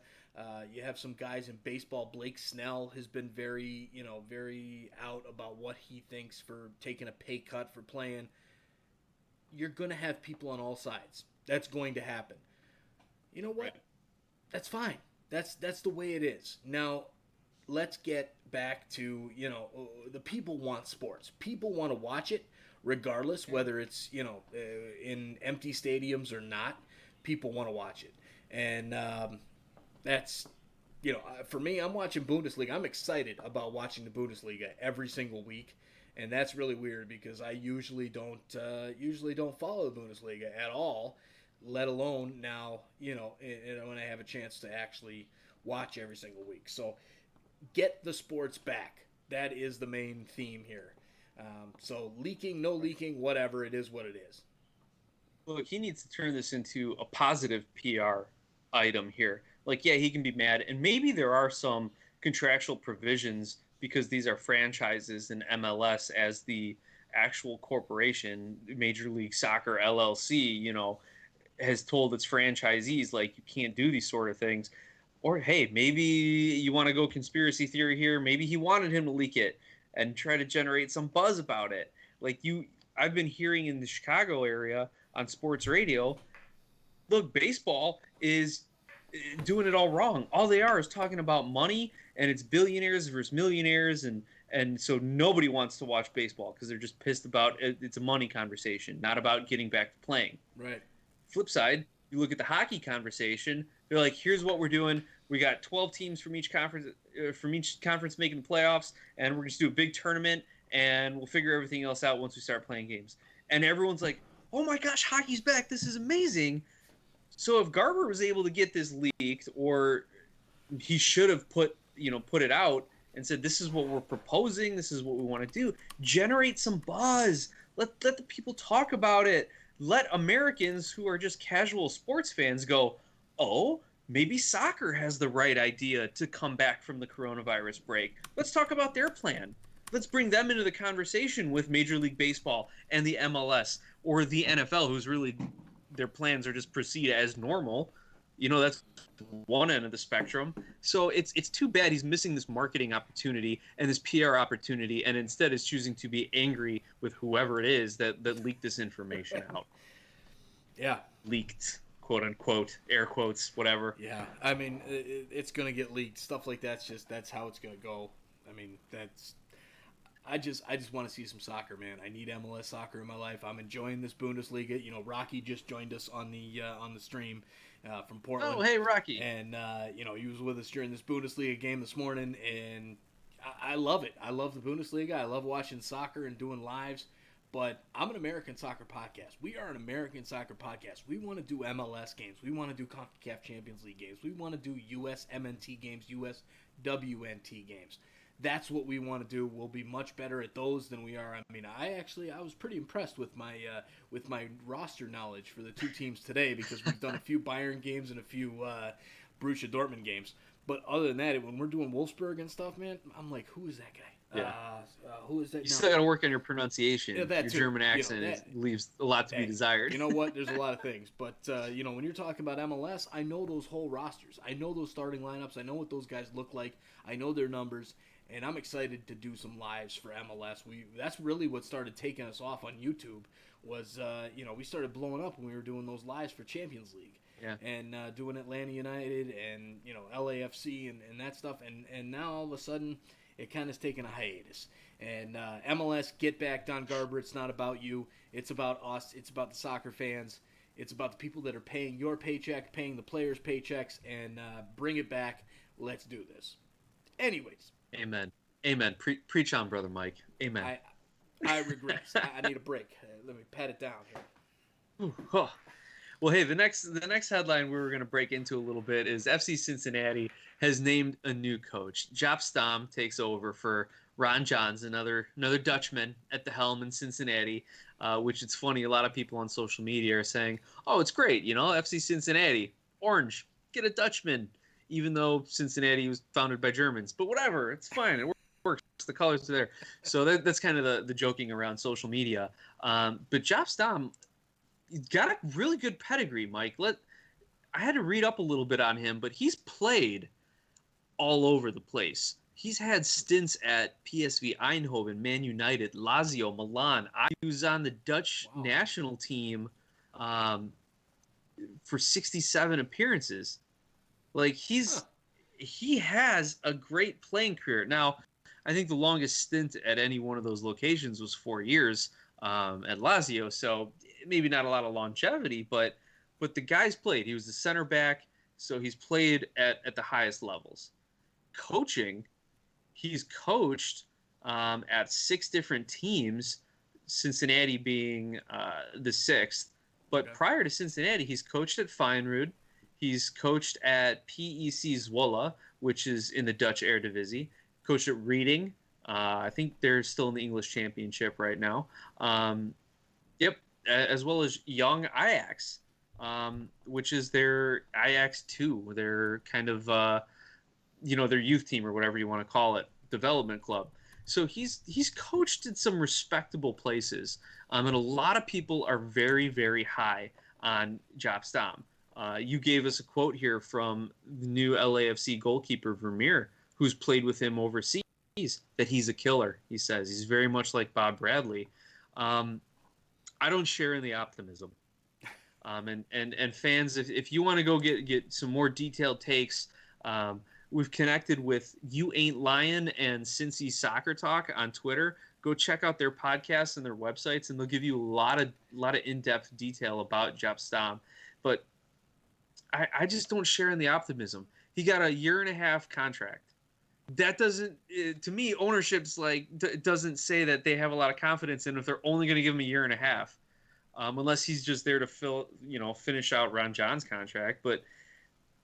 You have some guys in baseball. Blake Snell has been very out about what he thinks for taking a pay cut for playing. You're going to have people on all sides. That's going to happen. You know what? Right. That's fine. That's the way it is. Now, let's get back to, the people want sports. People want to watch it regardless whether it's, in empty stadiums or not. People want to watch it. And that's, for me, I'm watching Bundesliga. I'm excited about watching the Bundesliga every single week. And that's really weird because I usually don't follow the Bundesliga at all, let alone now, when I have a chance to actually watch every single week. So get the sports back. That is the main theme here. So leaking, no leaking, whatever, it is what it is. Look, he needs to turn this into a positive PR item here. Like, yeah, he can be mad, and maybe there are some contractual provisions because these are franchises and MLS as the actual corporation, Major League Soccer LLC, has told its franchisees, like, you can't do these sort of things. Or, hey, maybe you want to go conspiracy theory here. Maybe he wanted him to leak it and try to generate some buzz about it. Like, I've been hearing in the Chicago area on sports radio, look, baseball is doing it all wrong. All they are is talking about money, and it's billionaires versus millionaires, and so nobody wants to watch baseball because they're just pissed about it. It's a money conversation, not about getting back to playing. Right. Flip side, you look at the hockey conversation. They're like, here's what we're doing. We got 12 teams from each conference making the playoffs, and we're just do a big tournament, and we'll figure everything else out once we start playing games. And everyone's like, oh my gosh, hockey's back. This is amazing. So if Garber was able to get this leaked, or he should have put it out and said, this is what we're proposing, this is what we want to do, generate some buzz. Let the people talk about it. Let Americans who are just casual sports fans go, oh, maybe soccer has the right idea to come back from the coronavirus break. Let's talk about their plan. Let's bring them into the conversation with Major League Baseball and the MLS or the NFL, who's really, their plans are just proceed as normal. That's one end of the spectrum. So it's too bad he's missing this marketing opportunity and this PR opportunity, and instead is choosing to be angry with whoever it is that leaked this information out. Yeah. Leaked, quote unquote, air quotes, whatever. Yeah. I mean, it's going to get leaked. Stuff like that's how it's going to go. I mean, I just want to see some soccer, man. I need MLS soccer in my life. I'm enjoying this Bundesliga. Rocky just joined us on the stream from Portland. Oh, hey, Rocky. And he was with us during this Bundesliga game this morning, and I love it. I love the Bundesliga. I love watching soccer and doing lives. But I'm an American soccer podcast. We are an American soccer podcast. We want to do MLS games. We want to do CONCACAF Champions League games. We want to do US MNT games, US WNT games. That's what we want to do. We'll be much better at those than we are. I mean, I was pretty impressed with my roster knowledge for the two teams today, because we've done a few Bayern games and a few Borussia Dortmund games. But other than that, when we're doing Wolfsburg and stuff, man, I'm like, who is that guy? Yeah. Who is that? You still got to work on your pronunciation. Yeah, your German accent leaves a lot to be desired. You know what? There's a lot of things. But, when you're talking about MLS, I know those whole rosters. I know those starting lineups. I know what those guys look like. I know their numbers. And I'm excited to do some lives for MLS. That's really what started taking us off on YouTube was, we started blowing up when we were doing those lives for Champions League. Yeah. And doing Atlanta United and, LAFC and that stuff. And now all of a sudden it kind of has taken a hiatus. And MLS, get back, Don Garber. It's not about you. It's about us. It's about the soccer fans. It's about the people that are paying your paycheck, paying the players' paychecks, and bring it back. Let's do this. Anyways, Amen. Amen. Preach on, brother Mike. Amen. I I regress. I need a break. Let me pat it down here. Oh. Well, hey, the next headline we were going to break into a little bit is FC Cincinnati has named a new coach. Jaap Stam takes over for Ron Johns, another Dutchman at the helm in Cincinnati. Which it's funny, a lot of people on social media are saying, "Oh, it's great, FC Cincinnati, orange, get a Dutchman," even though Cincinnati was founded by Germans. But whatever, it's fine. It works. The colors are there. So that's kind of the joking around social media. But Jaap Stam, he's got a really good pedigree, Mike. I had to read up a little bit on him, but he's played all over the place. He's had stints at PSV Eindhoven, Man United, Lazio, Milan. He was on the Dutch national team for 67 appearances. Like he has a great playing career. Now, I think the longest stint at any one of those locations was 4 years at Lazio, so maybe not a lot of longevity, but the guy's played. He was the center back, so he's played at the highest levels. Coaching, he's coached at 6 different teams, Cincinnati being the 6th. But prior to Cincinnati, he's coached at Feyenoord. He's coached at PEC Zwolle, which is in the Dutch Eredivisie. Coached at Reading. I think they're still in the English Championship right now. Yep, as well as Young Ajax, which is their Ajax 2. They're kind of, their youth team or whatever you want to call it, development club. So he's coached in some respectable places, and a lot of people are very, very high on Jaap Stam. You gave us a quote here from the new LAFC goalkeeper Vermeer, who's played with him overseas, that he's a killer. He says he's very much like Bob Bradley. I don't share in the optimism. And fans, if you want to go get some more detailed takes, we've connected with You Ain't Lying and Cincy Soccer Talk on Twitter. Go check out their podcasts and their websites, and they'll give you a lot of in-depth detail about Jaap Stam. But I just don't share in the optimism. He got a 1.5-year contract. That doesn't, to me, ownership's doesn't say that they have a lot of confidence in if they're only going to give him a 1.5 year, unless he's just there to finish out Ron John's contract. But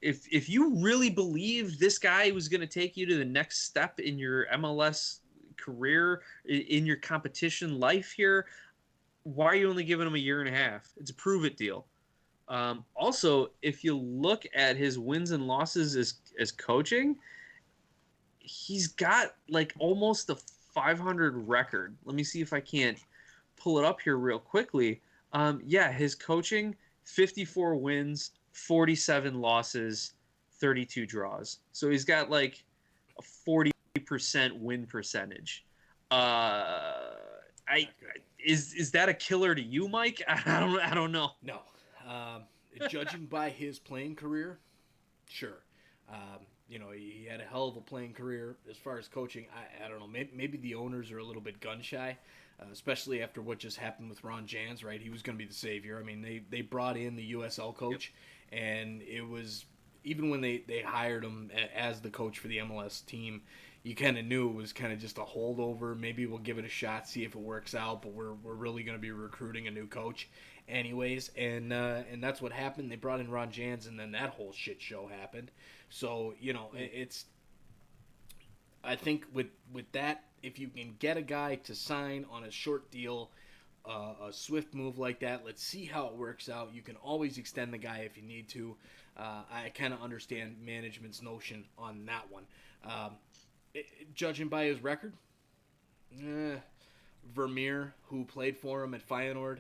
if you really believe this guy was going to take you to the next step in your MLS career, in your competition life here, why are you only giving him a 1.5 year? It's a prove it deal. Also, if you look at his wins and losses as coaching, he's got almost a 500 record. Let me see if I can't pull it up here real quickly. His coaching, 54 wins, 47 losses, 32 draws. So he's got a 40% win percentage. Is that a killer to you, Mike? I don't know. No. Judging by his playing career, sure. He had a hell of a playing career. As far as coaching, I don't know. Maybe the owners are a little bit gun shy, especially after what just happened with Ron Jans, right? He was going to be the savior. I mean, they brought in the USL coach, and it was, even when they hired him as the coach for the MLS team, you kind of knew it was kind of just a holdover. Maybe we'll give it a shot, see if it works out, but we're really going to be recruiting a new coach anyways. And that's what happened. They brought in Ron Jans, and then that whole shit show happened. So, it's, I think with that, if you can get a guy to sign on a short deal, a swift move like that, let's see how it works out. You can always extend the guy if you need to. I kind of understand management's notion on that one. Judging by his record, Vermeer, who played for him at Feyenoord,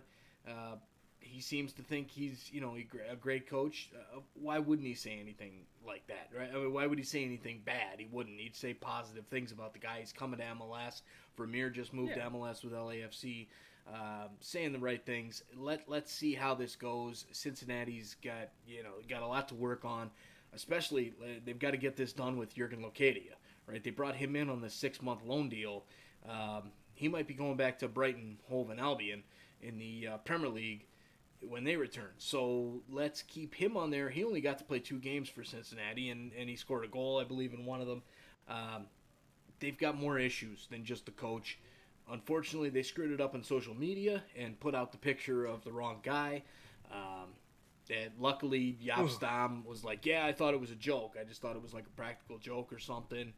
he seems to think he's a great coach. Why wouldn't he say anything like that, right? I mean, why would he say anything bad? He wouldn't. He'd say positive things about the guy. He's coming to MLS. Vermeer just moved to MLS with LAFC, saying the right things. Let's see how this goes. Cincinnati's got a lot to work on. Especially, they've got to get this done with Jurgen Locadia, right? They brought him in on the 6-month loan deal. He might be going back to Brighton, Hove, and Albion in the Premier League when they return. So let's keep him on there. He only got to play 2 games for Cincinnati, and he scored a goal, I believe, in one of them. They've got more issues than just the coach. Unfortunately, they screwed it up on social media and put out the picture of the wrong guy. And luckily, Jaap Stam was like, "Yeah, I thought it was a joke. I just thought it was like a practical joke or something."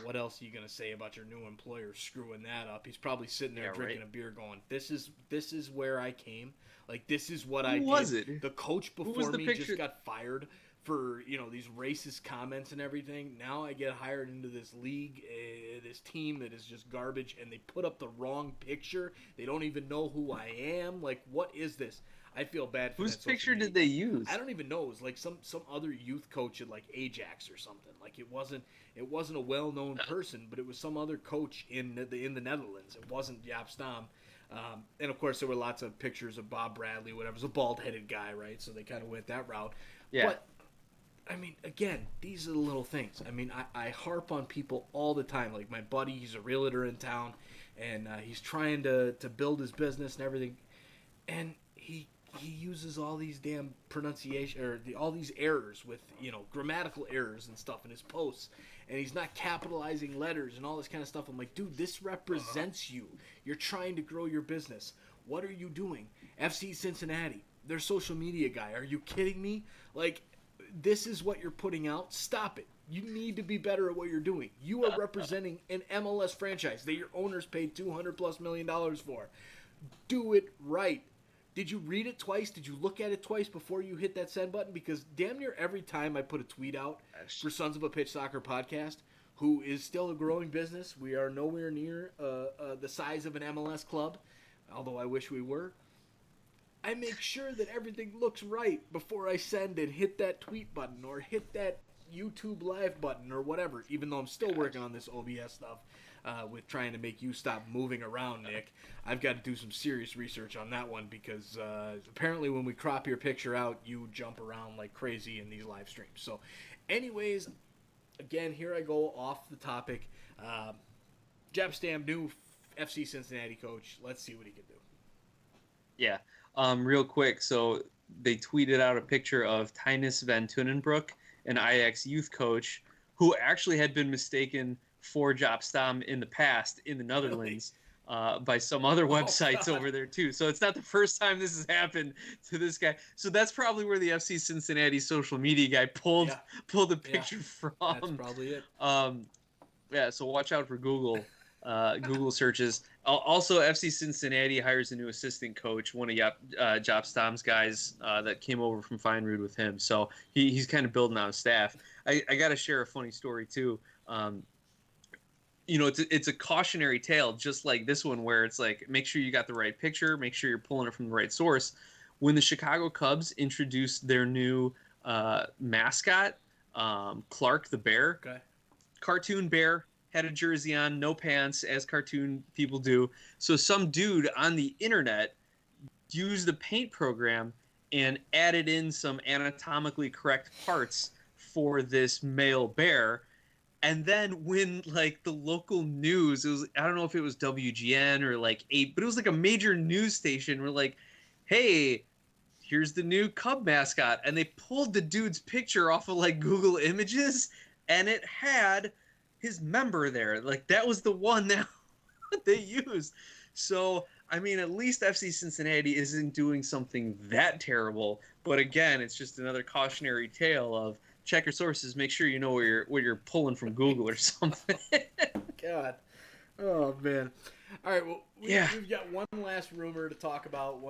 What else are you gonna say about your new employer screwing that up? He's probably sitting there drinking a beer, going, "This is where I came. Like this is what I did." Who was it? The coach Who was before the me picture? just got fired for these racist comments and everything. Now I get hired into this league, this team that is just garbage, and they put up the wrong picture. They don't even know who I am. Like, what is this? I feel bad for Whose that social picture media. did they use? I don't even know. It was like some other youth coach at like Ajax or something. Like it wasn't a well known person, but it was some other coach in the Netherlands. It wasn't Jaap Stam. And of course, there were lots of pictures of Bob Bradley, whatever. It was a bald headed guy, right? So they kind of went that route. Yeah. But I mean, again, these are the little things. I mean, I harp on people all the time. Like my buddy, he's a realtor in town, and he's trying to build his business and everything. And he uses all these damn pronunciation or all these errors with grammatical errors and stuff in his posts, and he's not capitalizing letters and all this kind of stuff. I'm like, dude, this represents you. You're trying to grow your business. What are you doing? FC Cincinnati, their social media guy. Are you kidding me? Like, this is what you're putting out. Stop it. You need to be better at what you're doing. You are representing an MLS franchise that your owners paid $200+ million for. Do it right. Did you read it twice? Did you look at it twice before you hit that send button? Because damn near every time I put a tweet out for Sons of a Pitch Soccer Podcast, who is still a growing business, we are nowhere near the size of an MLS club, although I wish we were. I make sure that everything looks right before I send and hit that tweet button or hit that YouTube live button or whatever, even though I'm still working on this OBS stuff with trying to make you stop moving around, Nick. I've got to do some serious research on that one because apparently when we crop your picture out, you jump around like crazy in these live streams. So anyways, again, here I go off the topic. Jaap Stam, new FC Cincinnati coach. Let's see what he can do. Yeah. Real quick, so they tweeted out a picture of Tynus van Tunnenbroek, an Ajax youth coach, who actually had been mistaken for Jaap Stam in the past in the Netherlands by some other websites over there too. So it's not the first time this has happened to this guy. So that's probably where the FC Cincinnati social media guy pulled the picture from. That's probably it. Yeah, so watch out for Google searches. Also, FC Cincinnati hires a new assistant coach, one of Jaap Stam's guys that came over from Feyenoord with him. So he's kind of building out a staff. I got to share a funny story too. It's a cautionary tale, just like this one, where it's like, make sure you got the right picture, make sure you're pulling it from the right source. When the Chicago Cubs introduced their new mascot, Clark the Bear, cartoon bear, had a jersey on, no pants, as cartoon people do. So some dude on the internet used the paint program and added in some anatomically correct parts for this male bear. And then when like the local news, it was, I don't know if it was WGN or like 8, but it was like a major news station were like, hey, here's the new Cub mascot. And they pulled the dude's picture off of like Google Images, and it had his member there. Like that was the one that they used. So I mean, at least FC Cincinnati isn't doing something that terrible. But again, it's just another cautionary tale of check your sources, make sure you know where you're pulling from Google or something. God, oh man. All right, well, we've got one last rumor to talk about.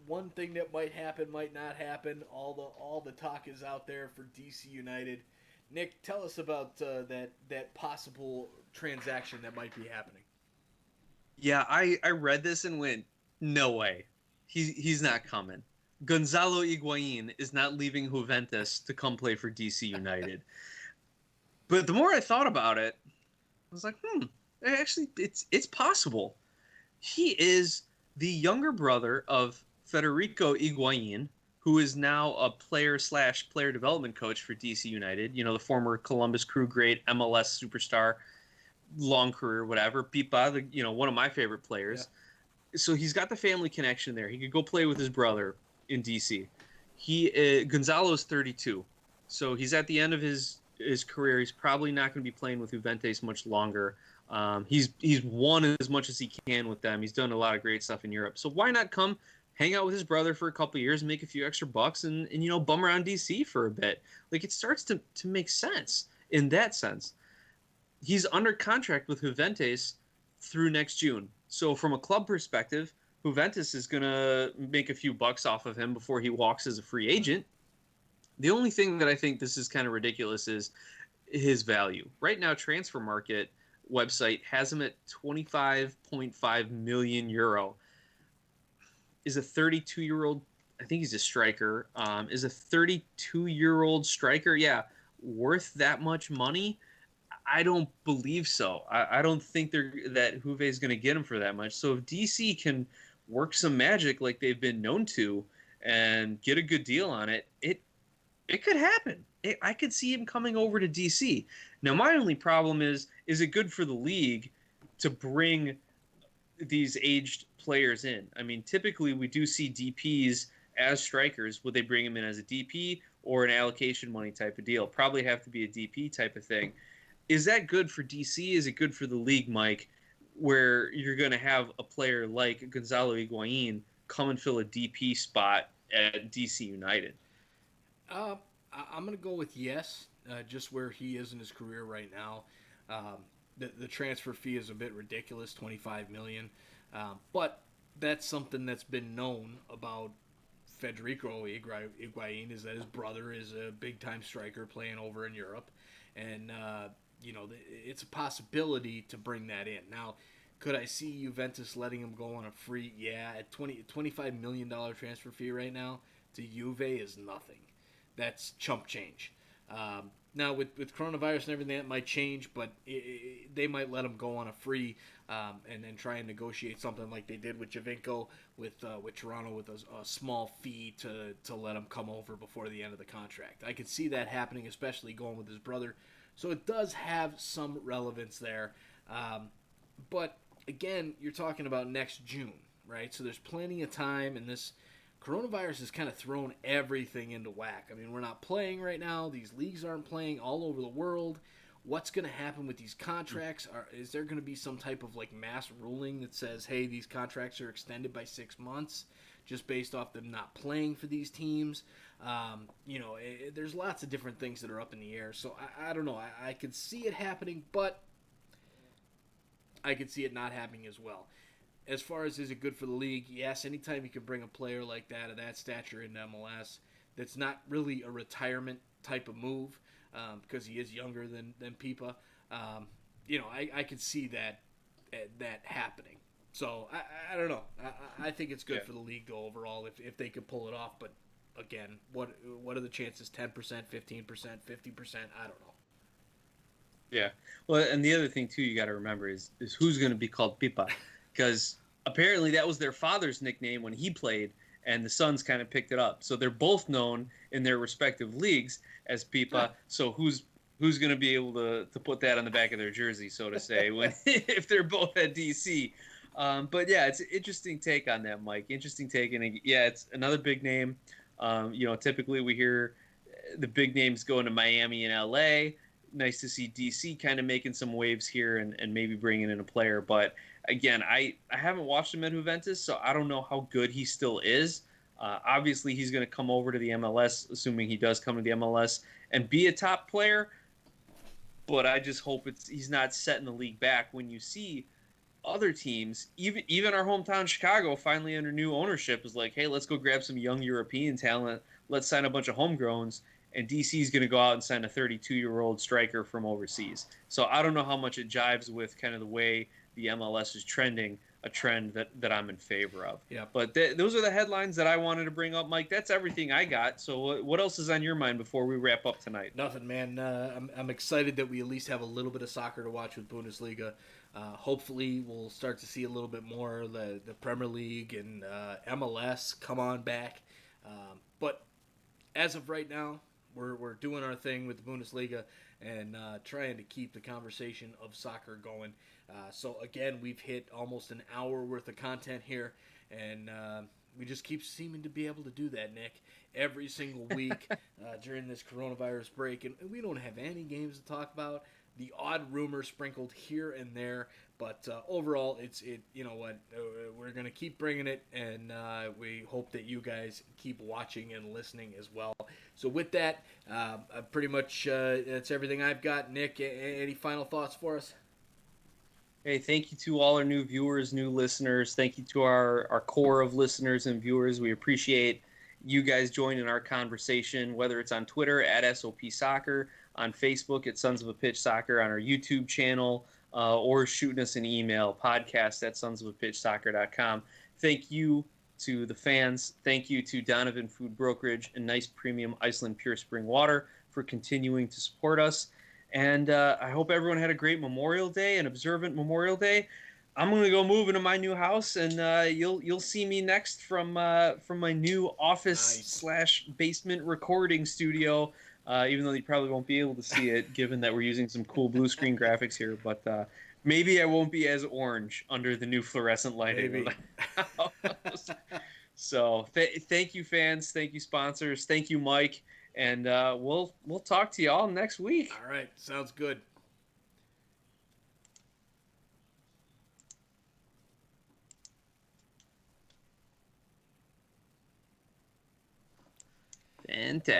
One thing that might happen, might not happen. All the talk is out there for DC United. Nick, tell us about that possible transaction that might be happening. Yeah, I read this and went, no way. He's not coming. Gonzalo Higuain is not leaving Juventus to come play for DC United. But the more I thought about it, I was like, actually, it's possible. He is the younger brother of Federico Higuain, who is now a player/player development coach for DC United. You know, the former Columbus Crew great, MLS superstar, long career, whatever. Pipa, one of my favorite players. Yeah. So he's got the family connection there. He could go play with his brother in DC. Gonzalo's 32. So he's at the end of his his career. He's probably not going to be playing with Juventus much longer. He's won as much as he can with them. He's done a lot of great stuff in Europe. So why not come hang out with his brother for a couple of years, make a few extra bucks, and bum around DC for a bit? Like, it starts to make sense in that sense. He's under contract with Juventus through next June. So from a club perspective, Juventus is going to make a few bucks off of him before he walks as a free agent. The only thing that I think this is kind of ridiculous is his value. Right now, Transfer Market website has him at 25.5 million euro. Is a 32-year-old, I think he's a striker, is a 32-year-old striker, yeah, worth that much money? I don't believe so. I don't think that Juve is going to get him for that much. So if DC can work some magic like they've been known to and get a good deal on it, it could happen. I could see him coming over to DC. Now, my only problem is it good for the league to bring these aged players in? I mean, typically we do see DPs as strikers. Would they bring him in as a DP or an allocation money type of deal? Probably have to be a DP type of thing. Is that good for DC? Is it good for the league, Mike, where you're going to have a player like Gonzalo Higuain come and fill a DP spot at DC United? I'm going to go with yes, just where he is in his career right now. The transfer fee is a bit ridiculous, $25 million, but that's something that's been known about Federico Higuain, is that his brother is a big-time striker playing over in Europe, and it's a possibility to bring that in. Now, could I see Juventus letting him go on a free? Yeah, at $25 million transfer fee right now to Juve is nothing. That's chump change. Now, with coronavirus and everything, that might change, but they might let him go on a free and then try and negotiate something like they did with Javinko with Toronto with a small fee to let him come over before the end of the contract. I could see that happening, especially going with his brother. So it does have some relevance there. But, again, you're talking about next June, right? So there's plenty of time, and this coronavirus has kind of thrown everything into whack. I mean, we're not playing right now. These leagues aren't playing all over the world. What's going to happen with these contracts? Is there going to be some type of mass ruling that says, hey, these contracts are extended by 6 months just based off them not playing for these teams? There's lots of different things that are up in the air. So I don't know. I could see it happening, but I could see it not happening as well. As far as is it good for the league, yes, anytime you can bring a player like that of that stature into MLS, that's not really a retirement type of move because he is younger than Pipa. I could see that happening. So I don't know. I think it's good for the league though overall if they could pull it off. But again, what are the chances? 10%, 15%, 50%? I don't know. Yeah. Well, and the other thing too you got to remember is who's going to be called Pipa. Because apparently that was their father's nickname when he played, and the sons kind of picked it up. So they're both known in their respective leagues as Pipa. Huh. So who's going to be able to put that on the back of their jersey, so to say, when if they're both at DC? But yeah, it's an interesting take on that, Mike. Interesting take, and yeah, it's another big name. Typically we hear the big names going to Miami and LA. Nice to see DC kind of making some waves here and maybe bringing in a player. But again, I haven't watched him at Juventus, so I don't know how good he still is. Obviously, he's going to come over to the MLS, assuming he does come to the MLS, and be a top player. But I just hope he's not setting the league back when you see other teams, even our hometown Chicago, finally under new ownership, is like, hey, let's go grab some young European talent. Let's sign a bunch of homegrowns. And DC is going to go out and sign a 32-year-old striker from overseas. So I don't know how much it jives with kind of the way the MLS is trending, a trend that I'm in favor of. Yeah. But those are the headlines that I wanted to bring up, Mike. That's everything I got. So what else is on your mind before we wrap up tonight? Nothing, man. I'm excited that we at least have a little bit of soccer to watch with Bundesliga. Hopefully we'll start to see a little bit more of the Premier League and MLS come on back. But as of right now, we're doing our thing with the Bundesliga. and trying to keep the conversation of soccer going. So again, we've hit almost an hour worth of content here, and we just keep seeming to be able to do that, Nick, every single week during this coronavirus break. And we don't have any games to talk about. The odd rumor sprinkled here and there, but overall, you know what, we're gonna keep bringing it, and we hope that you guys keep watching and listening as well. So with that, pretty much that's everything I've got. Nick, any final thoughts for us? Hey, thank you to all our new viewers, new listeners. Thank you to our core of listeners and viewers. We appreciate you guys joining our conversation, whether it's on Twitter at SOP Soccer, on Facebook at Sons of a Pitch Soccer, on our YouTube channel, or shooting us an email, podcast at sonsofapitchsoccer.com. Thank you to the fans. Thank you to Donovan Food Brokerage and Nice Premium Iceland Pure Spring Water for continuing to support us. And I hope everyone had a great Memorial Day, an observant Memorial Day. I'm gonna go move into my new house, and you'll see me next from my new office / basement recording studio. Even though you probably won't be able to see it, given that we're using some cool blue screen graphics here. But maybe I won't be as orange under the new fluorescent lighting. Maybe. Of the house. So thank you, fans. Thank you, sponsors. Thank you, Mike. And we'll talk to y'all next week. All right, sounds good. Fantastic.